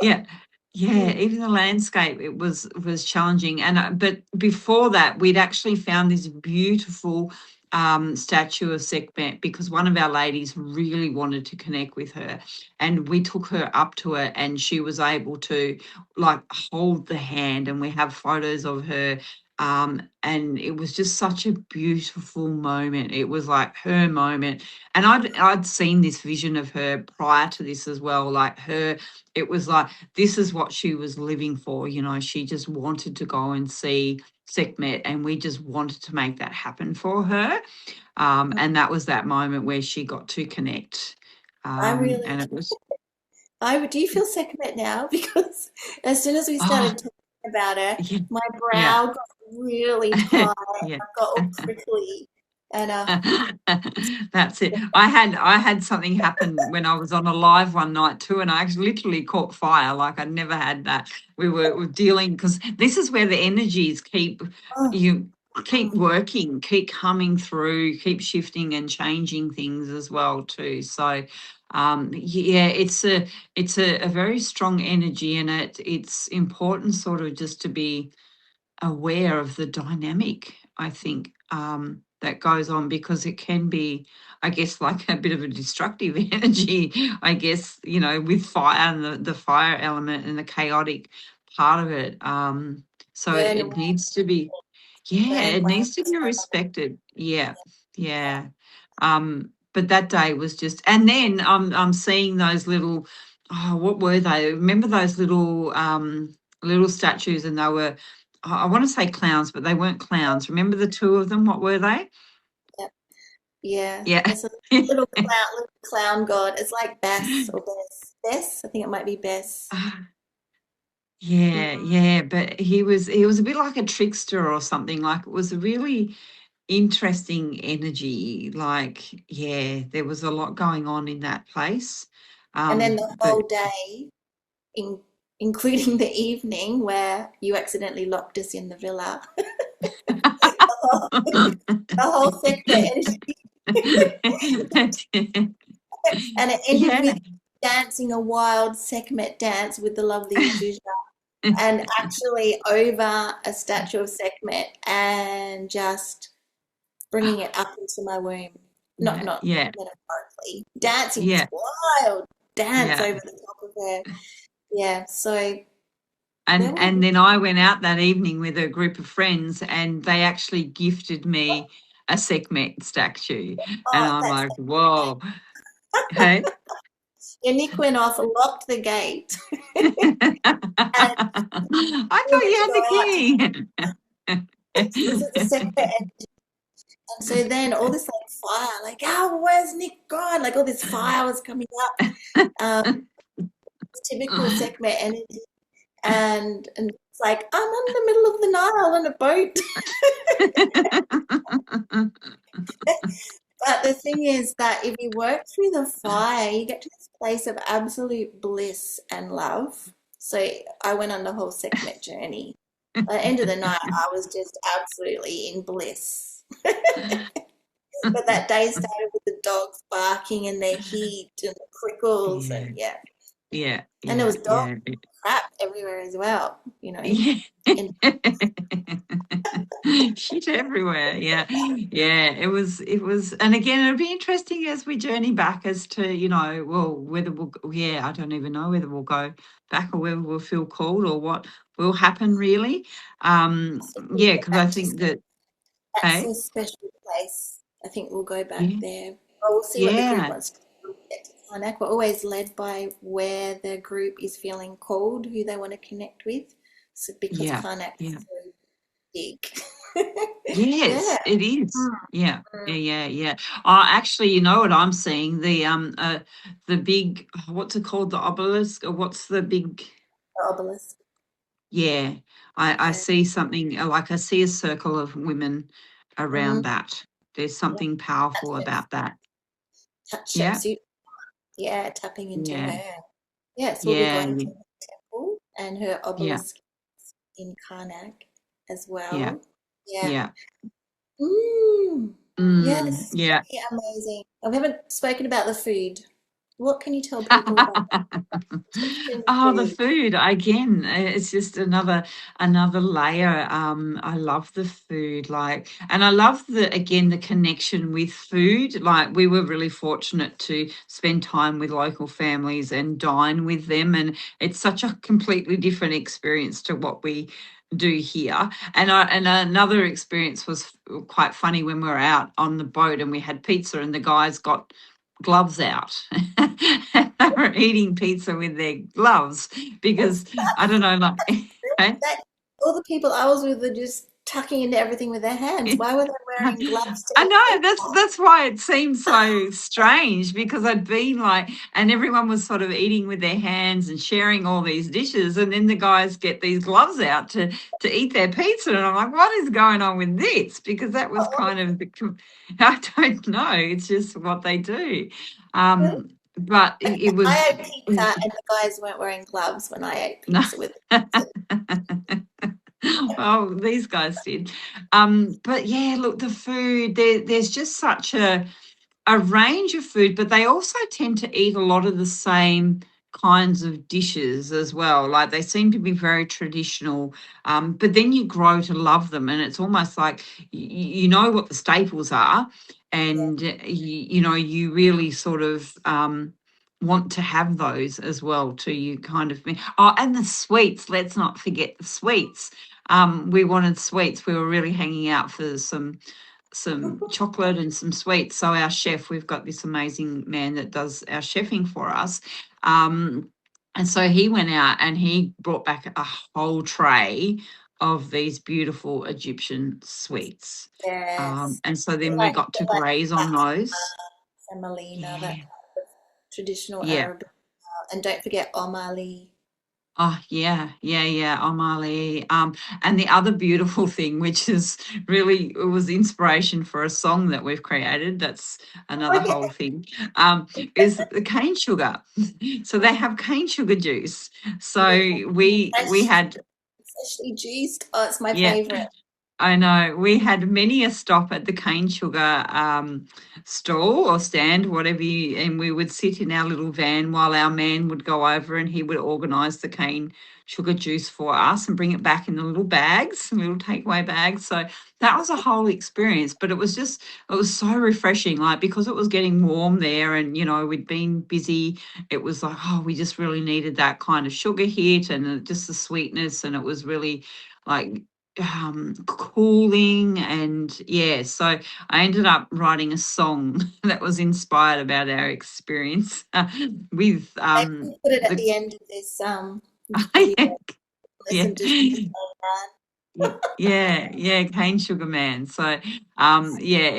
yeah, yeah, Mm. even the landscape, it was challenging. And but before that, we'd actually found this beautiful statue of Sekhmet because one of our ladies really wanted to connect with her, and we took her up to it, and she was able to like hold the hand, and we have photos of her. And it was just such a beautiful moment. It was like her moment, and I'd seen this vision of her prior to this as well. Like her, it was like this is what she was living for. You know, she just wanted to go and see Sekhmet, and we just wanted to make that happen for her. And that was that moment where she got to connect. I really, And it was, I do you feel Sekhmet now? Because as soon as we oh, started talking about her, yeah, my yeah, brow got really tight. yeah. I got all prickly. And That's it. I had something happen when I was on a live one night too, and I actually literally caught fire. Like I'd never had that. We were dealing because this is where the energies keep oh, you keep mm. working, keep coming through, keep shifting and changing things as well too. So yeah, it's a very strong energy, and it's important sort of just to be aware of the dynamic, I think, that goes on because it can be, I guess, like a bit of a destructive energy, I guess, with fire and the fire element and the chaotic part of it. So Burn it needs to be, yeah, burn it wings. needs to be respected. Yeah, yeah. But that day was just, and then I'm seeing those little, oh, what were they? Remember those little statues, and they were, I want to say clowns, but they weren't clowns. Remember the two of them? What were they? Yeah, yeah. Yeah. It's a little clown god. It's like Bess or Bess. Bess? I think it might be Bess. Mm. Yeah, yeah, but he was a bit like a trickster or something. Like it was a really interesting energy. Like, yeah, there was a lot going on in that place. And then the But whole day, in, including the evening where you accidentally locked us in the villa. The whole Sekhmet energy. And it ended Yeah. with dancing a wild Sekhmet dance with the lovely Zuzia, and actually over a statue of Sekhmet and just bringing it up into my womb. Not Yeah, not yeah, metaphorically. Dancing this yeah, wild dance yeah. over the top of her. Yeah, so there And will then I went out that evening with a group of friends, and they actually gifted me a Sekhmet statue, and oh I'm that's like, whoa, hey. yeah, Nick went off, locked the gate, and I oh thought my you had the God, key. this is the Sekhmet. And so then all this like fire, like, oh, where's Nick gone? Like all this fire was coming up. Typical Sekhmet energy. And it's like, I'm in the middle of the Nile on a boat. But the thing is that if you work through the fire, you get to this place of absolute bliss and love. So I went on the whole Sekhmet journey. By the end of the night, I was just absolutely in bliss. But that day started with the dogs barking and their heat and the prickles Yeah, and yeah. yeah, And there yeah, was dog yeah. crap everywhere as well, you know. Yeah. And Shit everywhere. Yeah. Yeah. It was, and again, it'll be interesting as we journey back as to, well, whether yeah, I don't even know whether we'll go back or whether we'll feel called or what will happen really. I think we'll Yeah, go because I back to think that, that's hey, a special place. I think we'll go back yeah, there. Well, we'll see what the group yeah, wants to do. When we get to Karnak. We're always led by where the group is feeling called, who they want to connect with. So because yeah, Karnak is yeah. so big. Yeah. Yes, it is. Mm, Yeah. Yeah, mm. yeah, yeah. Actually, you know what I'm seeing? The big, what's it called? The obelisk, or what's the big? The obelisk. Yeah, I Yeah. see something, like I see a circle of women Mm, around that. There's yeah. something powerful Hatshepsut. about that. Yeah, Hatshepsut. Yeah, tapping into yeah, her. Yes, we'll be yeah, going to yeah, the temple and her yeah, obelisk in Karnak as yeah, well. Yeah. yeah. Yeah, this is Yeah. going to be amazing. And we haven't spoken about the food. What can you tell people about Egyptian Oh, the food? food again. It's just another layer. I love the food, like, and I love the connection with food. Like, we were really fortunate to spend time with local families and dine with them, and it's such a completely different experience to what we do here. And another experience was quite funny when we were out on the boat and we had pizza, and the guys got gloves out. They were eating pizza with their gloves because I don't know, like, That all the people I was with were just tucking into everything with their hands. Why were they wearing gloves to I eat know pizza? that's why it seemed so strange, because I'd been like, and everyone was sort of eating with their hands and sharing all these dishes, and then the guys get these gloves out to eat their pizza, and I'm like, what is going on with this? Because that was kind of I don't know, it's just what they do. Really? But it was I ate pizza and the guys weren't wearing gloves when I ate no. pizza with them. Well, these guys did. But yeah, look, the food, there's just such a range of food, but they also tend to eat a lot of the same kinds of dishes as well. Like, they seem to be very traditional, but then you grow to love them, and it's almost like you know what the staples are, Yeah. and you really sort of want to have those as well. To you kind of oh, and the sweets. Let's not forget the sweets. We wanted sweets. We were really hanging out for some chocolate and some sweets. So our chef, we've got this amazing man that does our chefing for us. And so he went out and he brought back a whole tray of these beautiful Egyptian sweets. Yes. And so then we got to They're like graze on those. semolina, that Yeah. traditional Yeah. Arab. And don't forget Omali. Oh, yeah, yeah, yeah, Omali. And the other beautiful thing, which is really, it was inspiration for a song that we've created. That's another Oh, yeah. whole thing. Is the cane sugar. So they have cane sugar juice. So Beautiful. we had, Freshly juiced. Oh, it's my yeah, favorite. I know. We had many a stop at the cane sugar stall or stand, whatever you, and we would sit in our little van while our man would go over and he would organise the cane sugar juice for us and bring it back in the little bags, little takeaway bags. So that was a whole experience, but it was so refreshing, like because it was getting warm there and, we'd been busy. It was like, oh, we just really needed that kind of sugar hit and just the sweetness. And it was really like cooling, and yeah, so I ended up writing a song that was inspired about our experience with Maybe we'll put it at the the end of this video. Listen to yeah, Susan. yeah, cane sugar man. So yeah,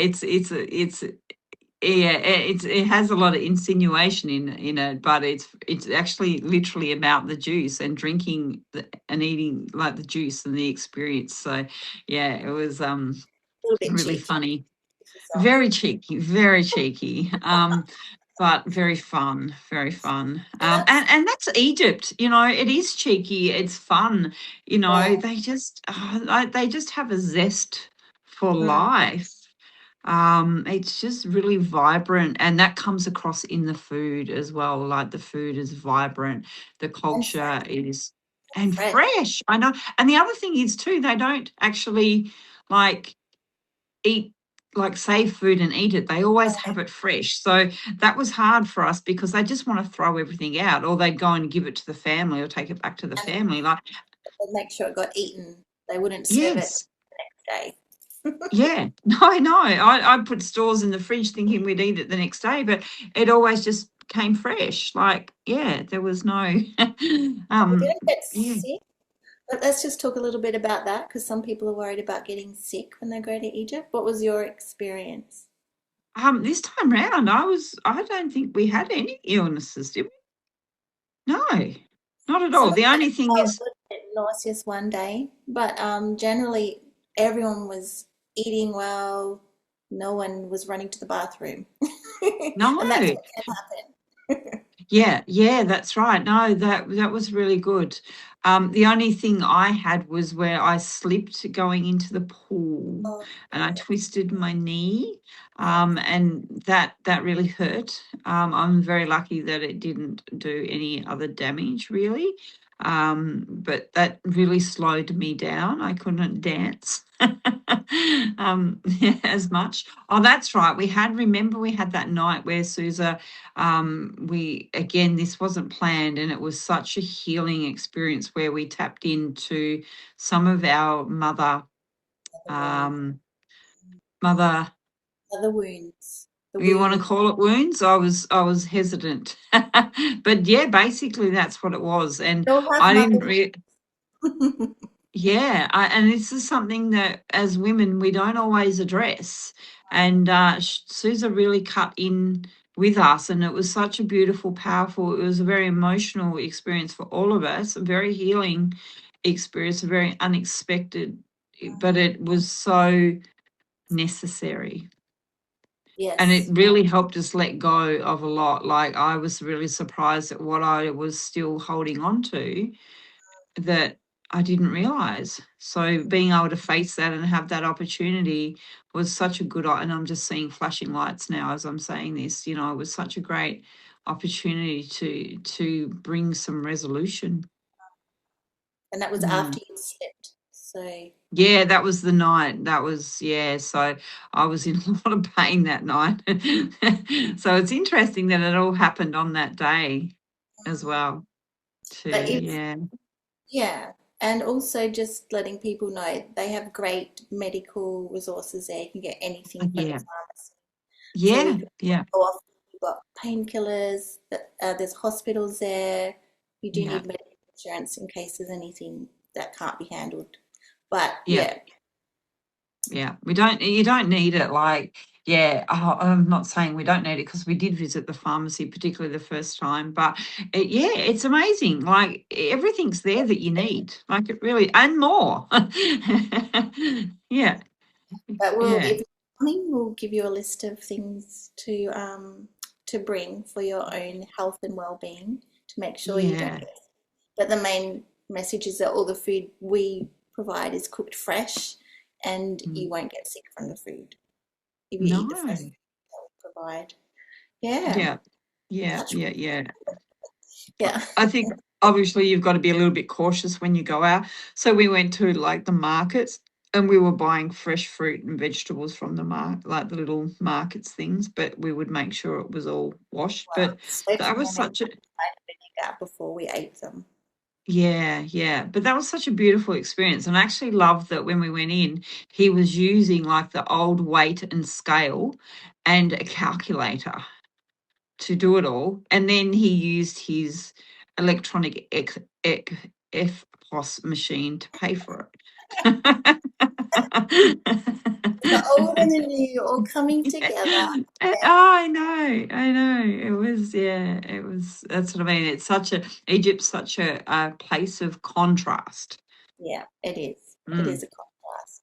it has a lot of insinuation in it, but it's actually literally about the juice and drinking and eating like the juice and the experience. So yeah, it was A little bit really cheeky. funny, It's a song. very cheeky. But very fun, very fun. And that's And that's Egypt. It is cheeky. It's fun. yeah. They just have a zest for Mm, life. It's just really vibrant, and that comes across in the food as well. Like the food is vibrant, the and fresh. culture is and Fresh. fresh. I know. And the other thing is too, they don't actually like eat like save food and eat it. They always have it fresh. So that was hard for us because they just want to throw everything out, or they'd go and give it to the family or take it back to the And family. Like, they'd make sure it got eaten. They wouldn't serve it yes. the next day. Yeah, no, I know. I put stores in the fridge thinking we'd eat it the next day, but it always just came fresh. Like, yeah, there was no, We didn't get yeah. sick. But let's just talk a little bit about that because some people are worried about getting sick when they go to Egypt. What was your experience? This time round, I don't think we had any illnesses, did we? No, not at Some all. of The us only thing felt is, a little bit nauseous one day, but generally everyone was eating well. No one was running to the bathroom, no. and that's what can happen. Yeah, that's right. No, that was really good. The only thing I had was where I slipped going into the pool Oh, and I twisted my knee, oh, and that really hurt. I'm very lucky that it didn't do any other damage really. But that really slowed me down. I couldn't dance as much. Oh, that's right. Remember we had that night where Susa we again, this wasn't planned, and it was such a healing experience where we tapped into some of our the wounds, um mother, the wounds, the you want to wound. call it wounds. I was hesitant. But yeah, basically that's what it was. And We all have I didn't mother re- wounds. Yeah, and this is something that as women we don't always address. And Susa really cut in with us, and it was such a beautiful, powerful. It was a very emotional experience for all of us, a very healing experience, a very unexpected, but it was so necessary. And it Yes. really helped us let go of a lot. Like I was really surprised at what I was still holding on to that I didn't realize. So being able to face that and have that opportunity was such a and I'm just seeing flashing lights now as I'm saying this, it was such a great opportunity to bring some resolution. And that was Mm. after you slipped. So, Yeah, that was the night. That was, yeah. So I was in a lot of pain that night. So it's interesting that it all happened on that day as well, too. but if Yeah. yeah, and also just letting people know they have great medical resources there. You can get anything from the Yeah. pharmacy. So we Yeah. could Yeah. go off. We've got painkillers. There's hospitals there. You do Yeah. need medical insurance in case there's anything that can't be handled. But Yeah. yeah, Yeah, you don't need it. Like, yeah, I'm not saying we don't need it because we did visit the pharmacy, particularly the first time. But yeah, it's amazing. Like everything's there that you need. Like it really, and more. Yeah, but yeah, if you're coming, we'll give you a list of things to bring for your own health and well-being to make sure you don't yeah, get. But the main message is that all the food we provide is cooked fresh and you Mm. won't get sick from the food if you eat the fresh No. food that we provide. Yeah, Yeah. Yeah. touch Yeah. wood. Yeah. Yeah. I think obviously you've got to be a little bit cautious when you go out. So we went to like the markets and we were buying fresh fruit and vegetables from the like the little markets things, but we would make sure it was all washed. But that Soaking was them in such a vinegar before we ate them. yeah. But that was such a beautiful experience. And I actually loved that when we went in, he was using like the old weight and scale and a calculator to do it all, and then he used his electronic EFTPOS machine to pay for it. The old and the new all coming together. Oh, Yeah, I know. It was, yeah, it was. That's what I mean. It's such a Egypt's such a place of contrast. yeah, it is. It Mm, is a contrast.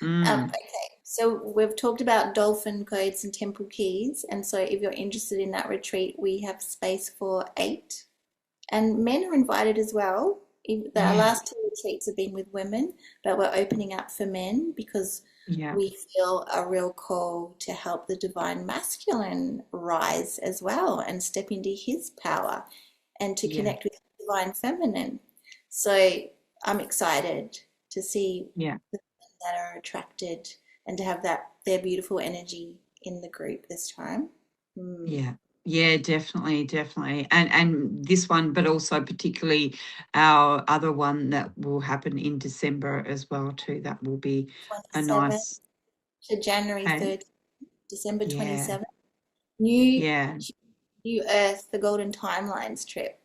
mm, Okay, so we've talked about dolphin codes and temple keys, and so if you're interested in that retreat, we have space for 8, and men are invited as well. Our yeah, last 2 retreats have been with women, but we're opening up for men because yeah, we feel a real call to help the divine masculine rise as well and step into his power and to yeah, connect with the divine feminine. So I'm excited to see yeah. the women that are attracted and to have that their beautiful energy in the group this time. Mm. Yeah. Yeah, definitely. And this one, but also particularly our other one that will happen in December as well too. That will be a 27th nice to January hey. 3rd, December Yeah. 27th. New Yeah. New Earth, the Golden Timelines trip.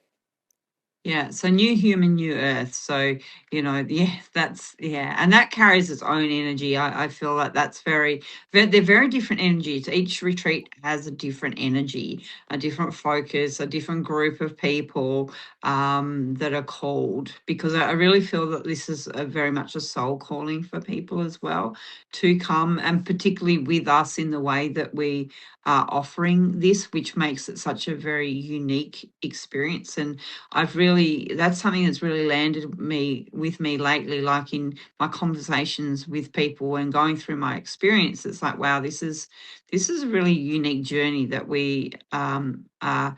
Yeah, so new human, new earth. So, yeah, and that carries its own energy. I feel like that's they're very different energies. Each retreat has a different energy, a different focus, a different group of people that are called. Because I really feel that this is very much a soul calling for people as well to come, and particularly with us in the way that we are offering this, which makes it such a very unique experience. And that's something that's really landed with me lately, like in my conversations with people and going through my experience. It's like, wow, this is a really unique journey that we are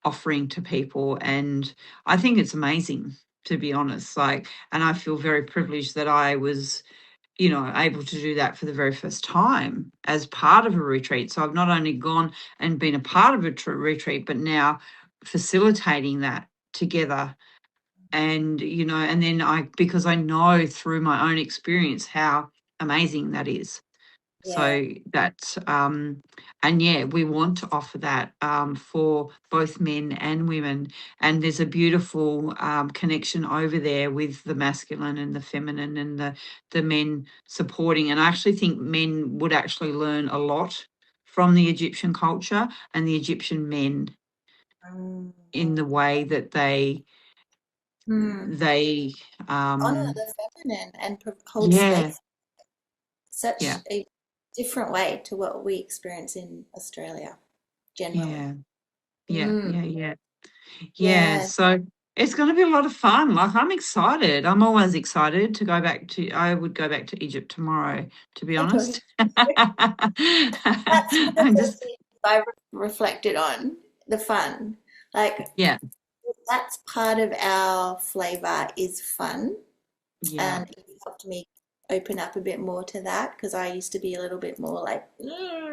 offering to people. And I think it's amazing, to be honest. Like, and I feel very privileged that I was able to do that for the very first time as part of a retreat. So I've not only gone and been a part of a retreat, but now facilitating that together. And and then because I know through my own experience how amazing that is. Yeah, So that and yeah, we want to offer that for both men and women. And there's a beautiful connection over there with the masculine and the feminine, and the men supporting. And I actually think men would actually learn a lot from the Egyptian culture and the Egyptian men mm, in the way that they mm. they Honor um the feminine and hold yeah, space. Such yeah, a different way to what we experience in Australia generally. yeah, Mm, yeah. yeah, So it's going to be a lot of fun. Like, I'm excited. I'm always excited to go back to. I would go back to Egypt tomorrow, to be okay. honest. That's one of I'm the just things I reflected on, the fun. Like yeah, that's part of our flavor is fun. yeah, And it helped me open up a bit more to that because I used to be a little bit more like,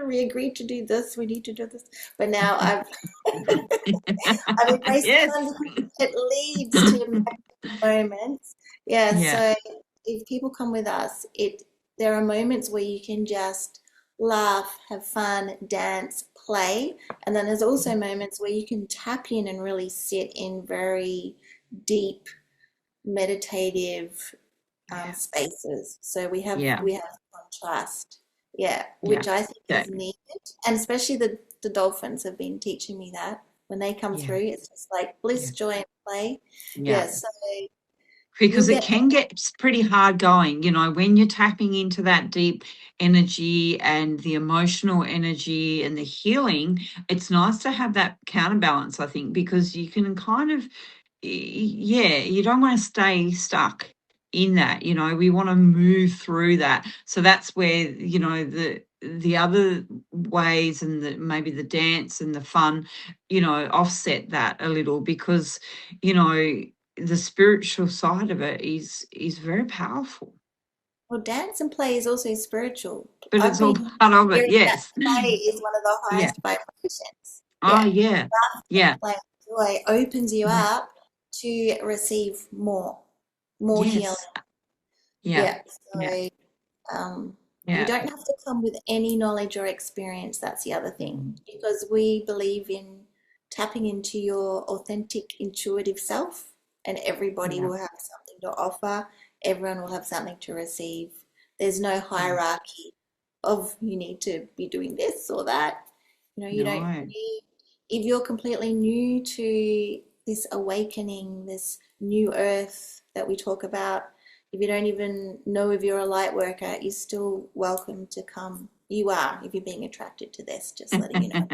we agreed to do this, we need to do this. But now I've embraced the yes, fun because it leads to magic moments. Yeah, yeah, so if people come with us, there are moments where you can just laugh, have fun, dance, play, and then there's also moments where you can tap in and really sit in very deep meditative yeah, spaces. So we have yeah, we have contrast, yeah, yeah, which I think yeah, is needed, and especially the dolphins have been teaching me that when they come yeah, through, it's just like yeah, bliss, joy, and play. yeah. Yeah, so you'll Because it get can get pretty hard going, when you're tapping into that deep energy and the emotional energy and the healing. It's nice to have that counterbalance, I think, because you can kind of, yeah, you don't want to stay stuck. in that, we want to move through that. So that's where, the other ways and maybe the dance and the fun, offset that a little, because, the spiritual side of it is very powerful, Well, dance and play is also spiritual. but I've it's all been part of it. hearing that Yes. play is one of the Yeah. highest vibrations. Oh, Yeah, yeah. Yeah. play and joy opens you Yeah. up to receive more healing. Yes. Yeah. Yeah, Yeah. so you Yeah. don't have to come with any knowledge or experience. That's the other thing, Mm. because we believe in tapping into your authentic, intuitive self, and everybody Yeah. will have something to offer. Everyone will have something to receive. There's no Yeah. hierarchy of you need to be doing this or that. You don't No. need, if you're completely new to this awakening, this new earth that we talk about, if you don't even know if you're a light worker, you're still welcome to come. You are, if you're being attracted to this, just letting you know.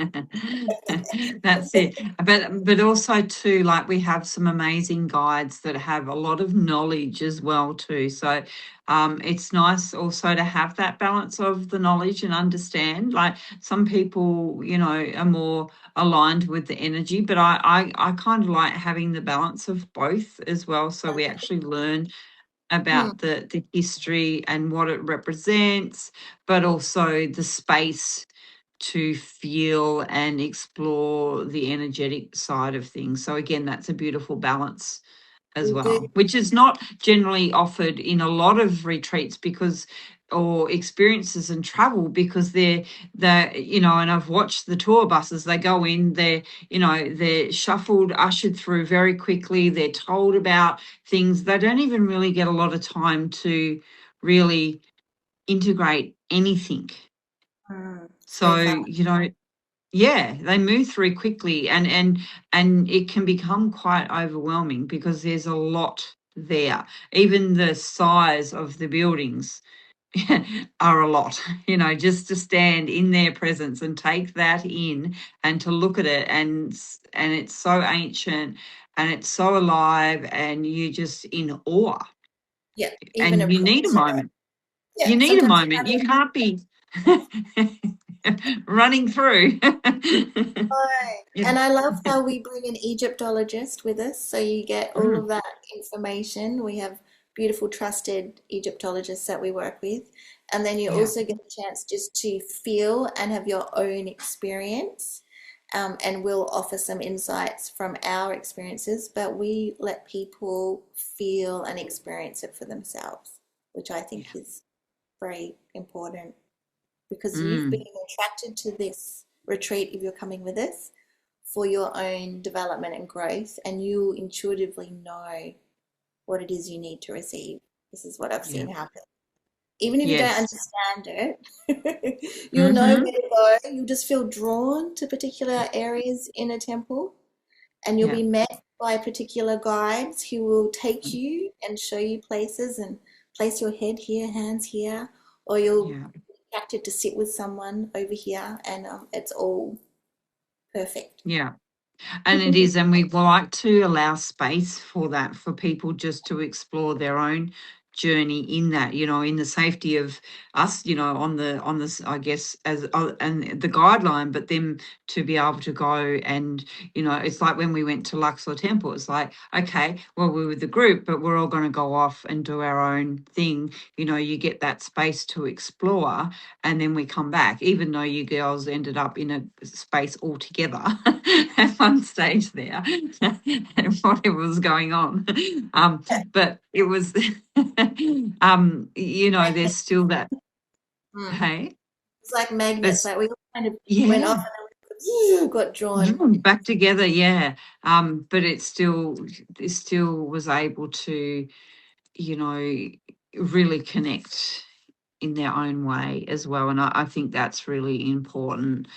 That's it. But also too, like, we have some amazing guides that have a lot of knowledge as well too. So it's nice also to have that balance of the knowledge and understand. Like, some people, are more aligned with the energy, but I kind of like having the balance of both as well. So we actually learn Hmm. about the history and what it represents, but also the space to feel and explore the energetic side of things. So again, that's a beautiful balance as We do. well, which is not generally offered in a lot of retreats, because or experiences and travel, because and I've watched the tour buses. They go in, they're shuffled, ushered through very quickly. They're told about things. They don't even really get a lot of time to really integrate anything. So So, far. yeah, they move through quickly, and it can become quite overwhelming because there's a lot there. Even the size of the buildings are a lot, just to stand in their presence and take that in, and to look at it, and it's so ancient, and it's so alive, and you're just in awe, Yeah, even and you need a approaching it. moment. Yeah, You need a sometimes you moment. have You can't be running through. Right. Yeah. And I love how we bring an Egyptologist with us, so you get all Mm, of that information. We have beautiful, trusted Egyptologists that we work with. And then you yeah. also get a chance just to feel and have your own experience. And we'll offer some insights from our experiences, but we let people feel and experience it for themselves, which I Yeah. think is very important, because you've been Mm, attracted to this retreat if you're coming with us for your own development and growth, and you intuitively know what it is you need to receive. This is what I've yeah. seen happen. Even if you don't Yes. understand it, you'll know where Mm-hmm. to go. You'll just feel drawn to particular areas in a temple, and you'll Yeah. be met by particular guides who will take you and show you places and place your head here, hands here, or you'll Yeah. be attracted to sit with someone over here, and it's all perfect. Yeah. And it is, and we like to allow space for that, for people just to explore their own journey in that, in the safety of us, on this, I guess, as and the guideline, but them to be able to go, and it's like when we went to Luxor Temple. It's like, okay, well, we're with the group, but we're all going to go off and do our own thing. You get that space to explore, and then we come back, even though you girls ended up in a space altogether at one stage there, and whatever was going on. But it was, there's still that, Mm. hey, It's like magnets, there's, like we all kind of went off yeah, and then got drawn. back together, yeah. But it still was able to, you know, really connect in their own way as well. And I think that's really important,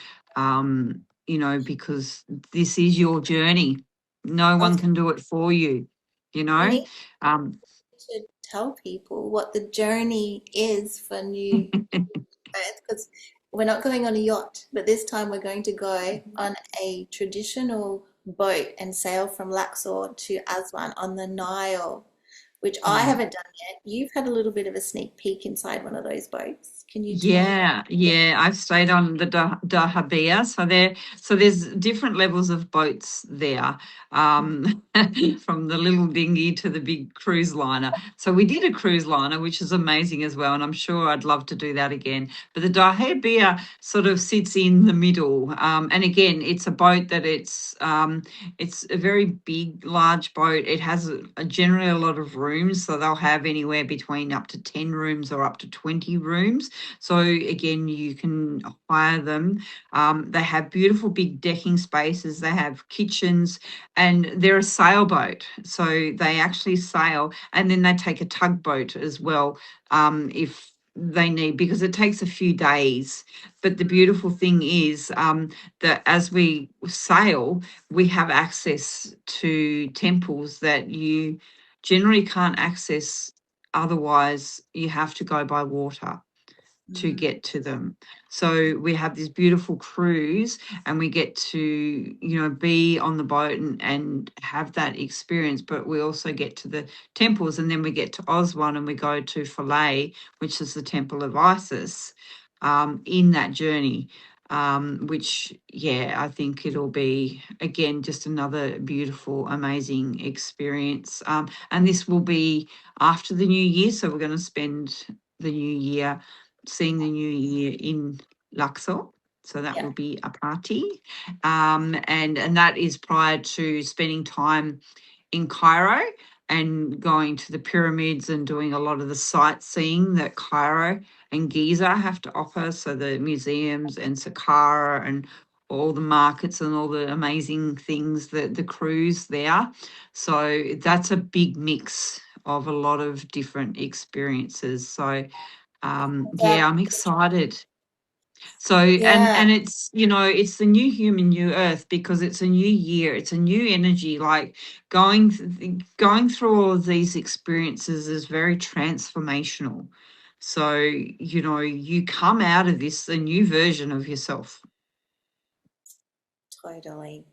because this is your journey. No I one was, can do it for you, you we know? need Um, to tell people what the journey is for new Earth, because we're not going on a yacht, but this time we're going to go on a traditional boat and sail from Luxor to Aswan on the Nile which I Yeah. haven't done yet. You've had a little bit of a sneak peek inside one of those boats. Can you tell me about? Yeah. I've stayed on the Dahabia. So there's different levels of boats there, from the little dinghy to the big cruise liner. So we did a cruise liner, which is amazing as well, and I'm sure I'd love to do that again. But the Dahabia sort of sits in the middle, and again, it's a boat that it's a very big, large boat. It has generally a lot of rooms, so they'll have anywhere between up to 10 rooms or up to 20 rooms. So again, you can hire them. They have beautiful big decking spaces. They have kitchens, and they're a sailboat. So they actually sail, and then they take a tugboat as well, if they need, because it takes a few days. But the beautiful thing is, that as we sail, we have access to temples that you generally can't access otherwise. You have to go by water to Mm, get to them. So we have this beautiful cruise, and we get to, be on the boat and have that experience. But we also get to the temples, and then we get to Oswan and we go to Philae, which is the temple of Isis, in that journey. Which, yeah, I think it'll be, again, just another beautiful, amazing experience. And this will be after the new year. So we're going to spend the new year seeing the new year in Luxor. So that yeah. will be a party. And that is prior to spending time in Cairo and going to the pyramids and doing a lot of the sightseeing that Cairo and Giza have to offer. So the museums and Saqqara and all the markets and all the amazing things that the cruise there. So that's a big mix of a lot of different experiences. So That, yeah, I'm excited. So yeah. and it's, it's the new human, new earth, because it's a new year, it's a new energy. Like going through all of these experiences is very transformational. So, you come out of this a new version of yourself. Totally.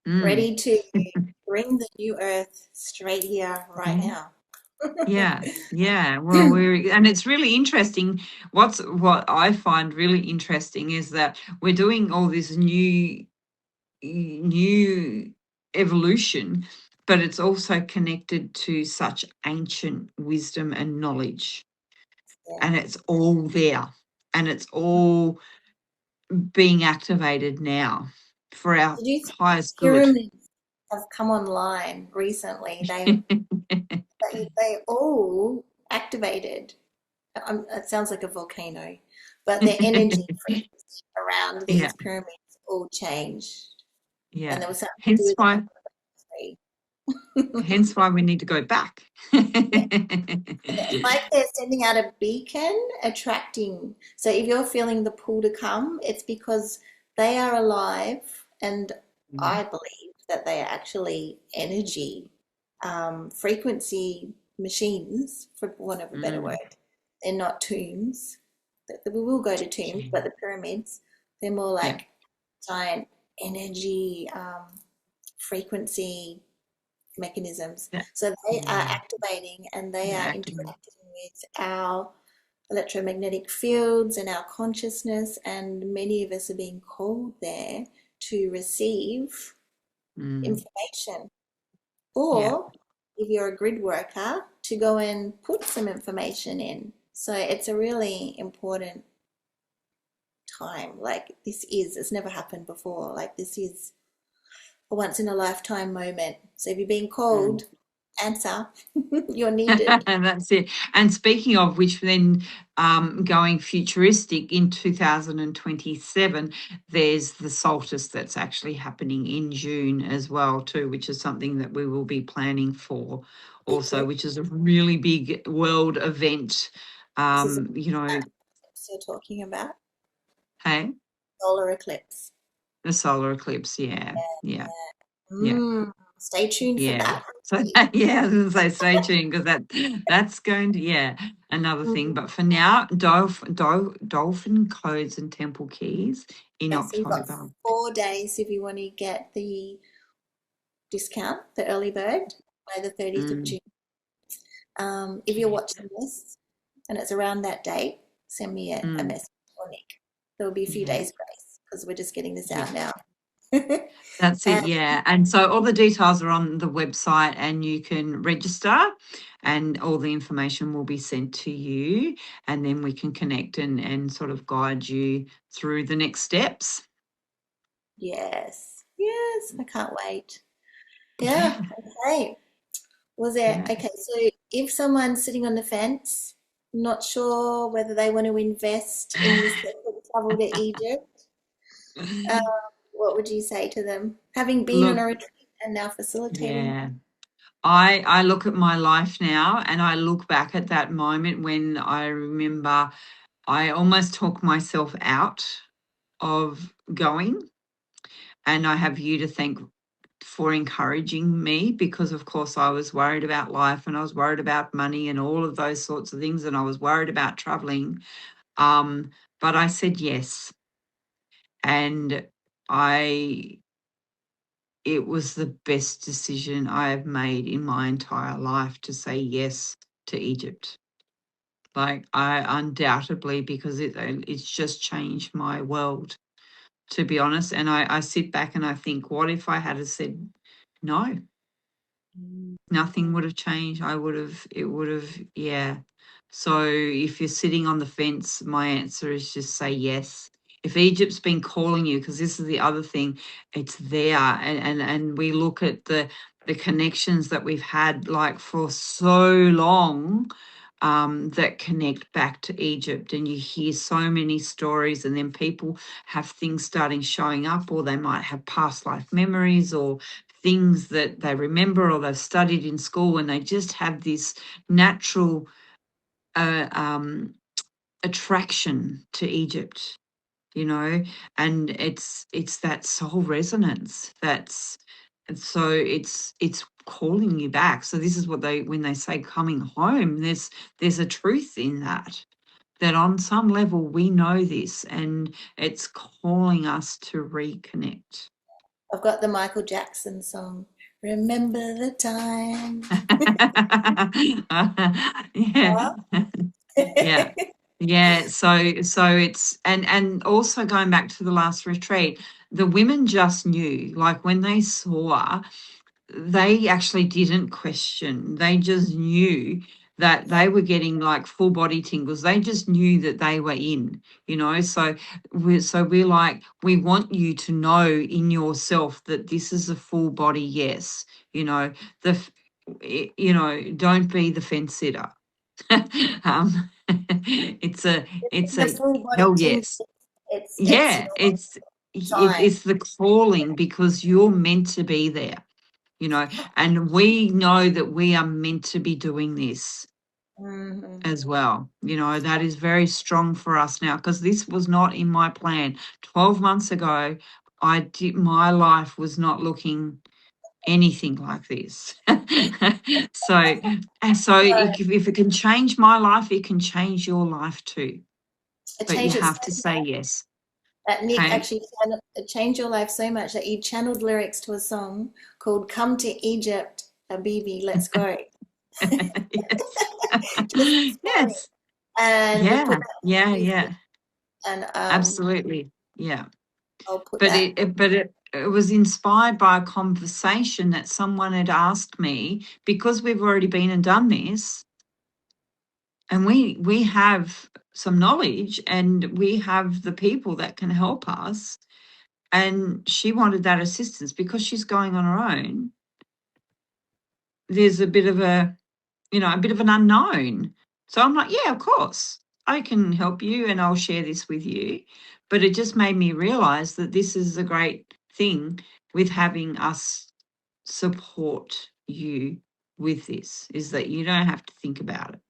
Mm. Ready to bring the new earth straight here, right Yeah. now. Yeah. Well, and it's really interesting. What I find really interesting is that we're doing all this new evolution, but it's also connected to such ancient wisdom and knowledge, Yeah. and it's all there, and it's all being activated now for our Did you see highest good. pyramids have come online recently? They all activated. It sounds like a volcano, but the energy frequency around Yeah, these pyramids all changed, and yeah. there was something to do Hence with why, the hence why we need to go back. It's like they're sending out a beacon, attracting. So if you're feeling the pull to come, it's because they are alive, and Mm, I believe that they are actually energy, frequency machines, for want of a better mm, word. They're not tombs. We will go to tombs, yeah, but the pyramids, they're more yeah, like giant energy, frequency mechanisms. yeah, So they are yeah. activating, and they They're are acting. interacting with our electromagnetic fields and our consciousness, and many of us are being called there to receive Mm, information. yeah. Or if you're a grid worker, to go and put some information in. So it's a really important time. Like it's never happened before. Like this is a once in a lifetime moment. So if you're being Mm. called, answer. You're needed. That's it. And speaking of which, then going futuristic in 2027, there's the solstice that's actually happening in June as well, too, which is something that we will be planning for also, Eclipse. which is a really big world event. This is Um, you that know, eclipse you're talking about, hey, solar eclipse. the solar eclipse. Yeah, yeah, yeah. Stay tuned for Yeah. that. So yeah, I was gonna say stay tuned, because that's going to, yeah, another thing. Mm. But for now, dolphin codes and temple keys in Yeah, so you've got October. 4 days if you want to get the discount, the early bird, by the 30th of Mm, June. If you're Yeah. watching this and it's around that date, send me a Mm, message or Nick. There will be a few yeah. days grace because we're just getting this Yeah. out now. That's it, And yeah. And so all the details are on the website and you can register and all the information will be sent to you and then we can connect and sort of guide you through the next steps. yes, yes, I can't wait. Yeah, Yeah, okay. Was there, yeah. okay, so if someone's sitting on the fence, not sure whether they want to invest in this travel to Egypt, uh, what would you say to them? Having been on Look, a retreat and now facilitating. yeah. I look at my life now and I look back at that moment when I remember I almost took myself out of going. And I have you to thank for encouraging me because, of course, I was worried about life and I was worried about money and all of those sorts of things. And I was worried about traveling. But I said yes. And I, it was the best decision I have made in my entire life to say yes to Egypt. Like I undoubtedly, because it's just changed my world, to be honest. And I sit back and I think, what if I had have said no? Nothing would have changed. It would have, yeah. So if you're sitting on the fence, my answer is just say yes. If Egypt's been calling you, because this is the other thing, it's there. And we look at the connections that we've had like for so long that connect back to Egypt. And you hear so many stories, and then people have things starting showing up, or they might have past life memories or things that they remember or they've studied in school, and they just have this natural uh, um, attraction to Egypt, you know, and it's that soul resonance that's and so it's calling you back. So this is what they when they say coming home, there's a truth in that on some level we know this and it's calling us to reconnect. I've got the Michael Jackson song, Remember the Time. Yeah. Yeah. Yeah. So it's and also going back to the last retreat, the women just knew, like when they saw, they actually didn't question. They just knew that they were getting like full body tingles. They just knew that they were in, you know. So we're like, we want you to know in yourself that this is a full body yes. You know, don't be the fence sitter. um, it's a it's The a full body hell tingle, yes. it's Yeah, your time. it's the calling because you're meant to be there, and we know that we are meant to be doing this Mhm. as well. That is very strong for us now because this was not in my plan. 12 months ago, my life was not looking anything like this. so so So if it can change my life, it can change your life too. it But you changed it so have to say yes. that Nick Okay. actually it changed your life so much that you channeled lyrics to a song called "Come to Egypt, Habibi, Let's Go." Yes. Just this morning, Yes. and we put Yeah. that Yeah. on Yeah. Facebook, and Absolutely. Yeah. I'll put But that. it was inspired by a conversation that someone had asked me because we've already been and done this, and we have some knowledge and we have the people that can help us. And she wanted that assistance because she's going on her own. There's a bit of a bit of an unknown. So I'm like, yeah, of course, I can help you and I'll share this with you. But it just made me realize that this is a great thing with having us support you with this, is that you don't have to think about it.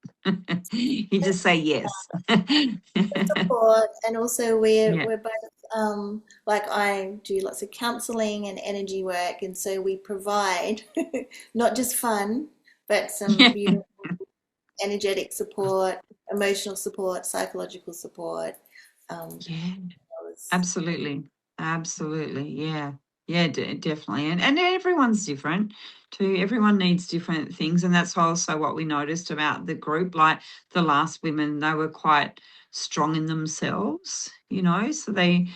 You just say yes. Support, and also we're Yeah. we're both like I do lots of counseling and energy work, and so we provide not just fun but some Yeah. beautiful energetic support, emotional support, psychological support. Yeah. Those- Absolutely. Absolutely. Yeah. Yeah, definitely. And everyone's different too. Everyone needs different things. And that's also what we noticed about the group. Like the last women, they were quite strong in themselves, so they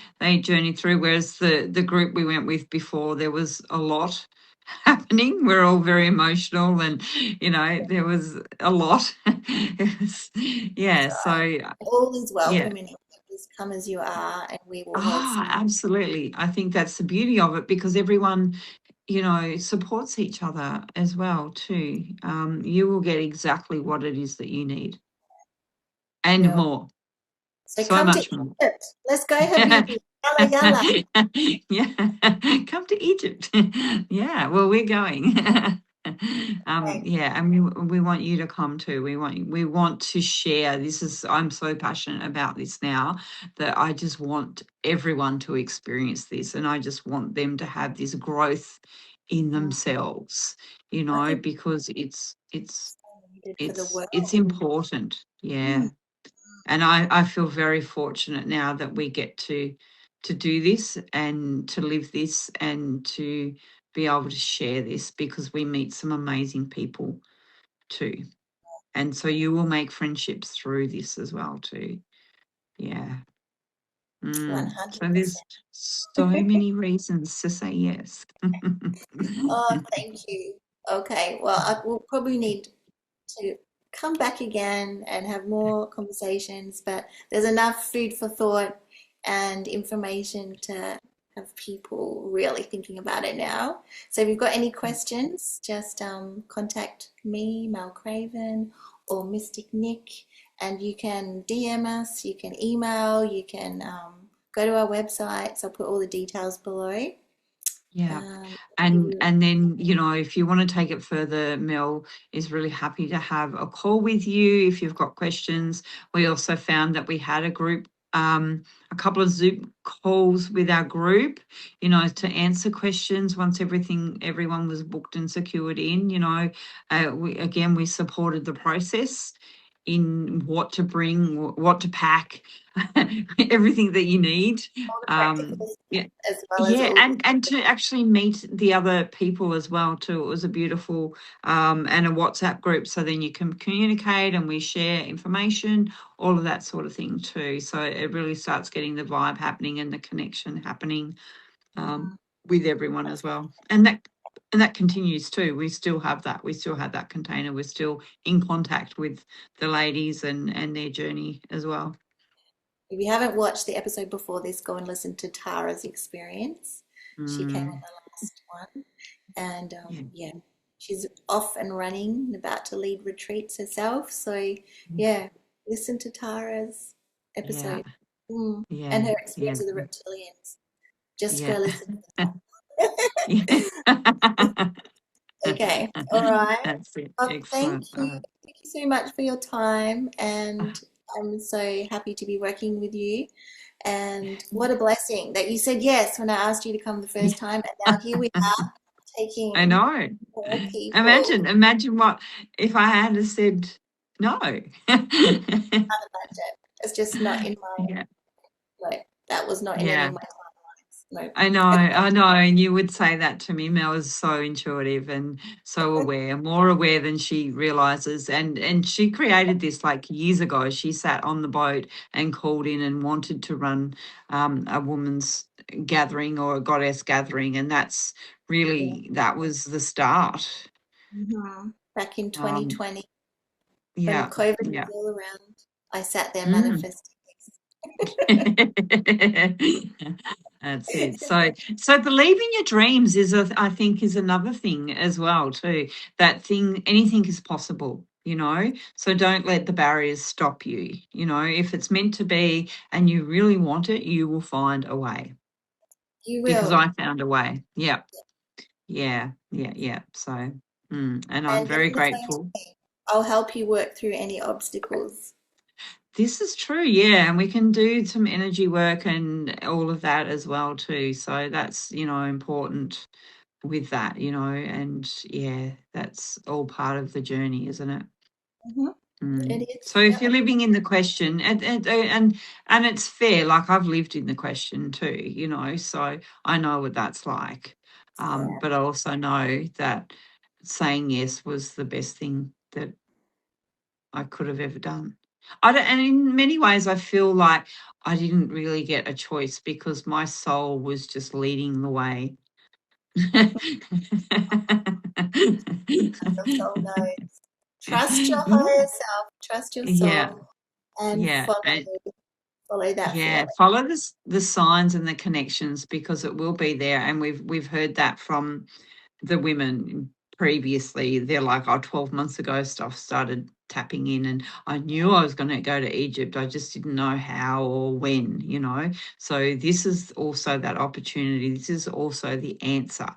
journeyed through. Whereas the group we went with before, there was a lot happening. We're all very emotional and, there was a lot. Yeah. So, All is yeah. welcome in here. Just come as you are, and we will hold Ah, space. absolutely. I think that's the beauty of it because everyone, supports each other as well too. You will get exactly what it is that you need and Real. more, So so come to much more. Egypt. Let's go, Habibi. Yalla yalla. Yeah, come to Egypt. Yeah, well, we're going. Okay. Yeah, and we want you to come too. We want to share. I'm so passionate about this now that I just want everyone to experience this, and I just want them to have this growth in Mm, themselves. I think Because it's it's it's so needed for the it's world. it's important. Yeah, Mm, and I feel very fortunate now that we get to do this and to live this and to be able to share this because we meet some amazing people too. And so you will make friendships through this as well too. Yeah. So 100%. there's so many reasons to say yes. Oh, thank you. Okay, well, I will probably need to come back again and have more conversations, but there's enough food for thought and information to have people really thinking about it now. So if you've got any questions, just contact me, Mel Craven, or Mystic Nic, and you can DM us, you can email, you can go to our website. So I'll put all the details below. Yeah. Um, And you, and then, if you want to take it further, Mel is really happy to have a call with you if you've got questions. We also found that we had a couple of Zoom calls with our group, to answer questions once everyone was booked and secured in, we supported the process in what to bring, what to pack, everything that you need. all the Um, practical yeah, stuff as well as yeah, all and to actually meet the other people as well too. It was a beautiful and a WhatsApp group, so then you can communicate and we share information, all of that sort of thing too. So it really starts getting the vibe happening and the connection happening the. with everyone as well. And that continues too. We still have that. We still have that container. We're still in contact with the ladies and their journey as well. If you haven't watched the episode before this, go and listen to Tara's experience. She came on Mm, the last one, and yeah, yeah, she's off and running and about to lead retreats herself. So yeah, listen to Tara's yeah, episode and yeah, her yeah, experience with the reptilians. Just go yeah. listen to Yeah. that. Okay, all right. That's it. Well, thank Excellent. you. Thank you so much for your time, and I'm so happy to be working with you. And what a blessing that you said yes when I asked you to come the Yeah. first time. And now here we are I taking know. more people. Imagine what if I had have said no. Budget. It's just not in my, Yeah. like, that was not in any Yeah. of my timelines. No. I know, and you would say that to me. Mel is so intuitive and so aware, more aware than she realizes. And she created this like years ago. She sat on the boat and called in and wanted to run a woman's gathering or a goddess gathering, and Yeah. that was the start. Back in Um, 2020, when yeah, COVID yeah. was all around, I sat there Mm. manifesting That's it. this. So believing your dreams I think is another thing as well too. That thing, anything is possible, So don't let the barriers stop you. If it's meant to be and you really want it, you will find a way. You Because will. I found a way. Yeah. Yeah. Yeah. Yeah. So, and I'm And very the same grateful. thing. I'll help you work through any obstacles. This is true, yeah, and we can do some energy work and all of that as well too. So that's, important with that, and yeah, that's all part of the journey, isn't it? Mhm. It is. So if Yep. you're living in the question, and it's fair, like I've lived in the question too, you know, so I know what that's like. Yeah. But I also know that saying yes was the best thing that I could have ever done. And in many ways, I feel like I didn't really get a choice because my soul was just leading the way. Your soul knows. Trust your higher self. Trust your Yeah, soul, and yeah, follow that yeah. feeling. Follow the signs and the connections because it will be there, and we've heard that from the women previously. They're like, oh, 12 months ago, stuff started tapping in, and I knew I was going to go to Egypt. I just didn't know how or when, you know. So this is also that opportunity. This is also the answer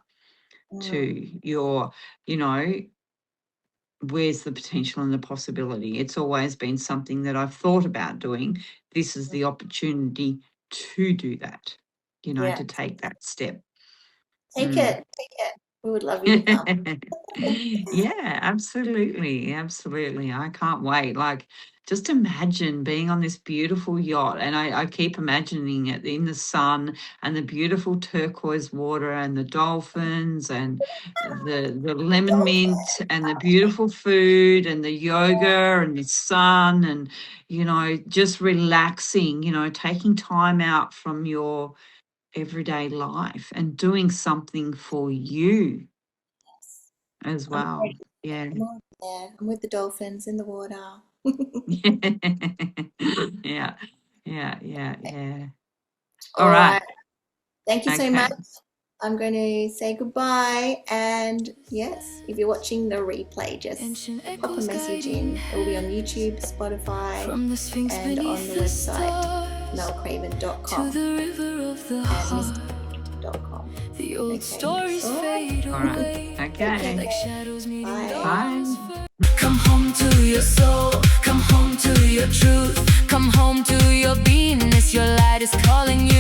Mm, to your, you know, where's the potential and the possibility. It's always been something that I've thought about doing. This is the opportunity to do that, you know, yeah. to take that step. Take Mm. it. Take it. We would love you to come. Yeah, absolutely. Absolutely. I can't wait. Like, just imagine being on this beautiful yacht. And I keep imagining it in the sun and the beautiful turquoise water and the dolphins and the lemon mint and the beautiful food and the yoga and the sun and, you know, just relaxing, you know, taking time out from your everyday life and doing something for you as I'm well. ready. Yeah. I'm already there. I'm with the dolphins in the water. Yeah. Yeah. Yeah. Yeah. All All right. right. Thank you so much. Okay. I'm going to say goodbye. And yes, if you're watching the replay, just Ancient pop a echoes message guiding in. It will be on YouTube, Spotify, from the Sphinx and on beneath the the website, stars to melcraven.com the river of the and heart. mystic.com. The old Okay. stories All right. fade All right. away Take Okay. like care. shadows meeting Bye. dawn's Bye. first. Come home to your soul, come home to your truth, come home to your beingness. Your light is calling you.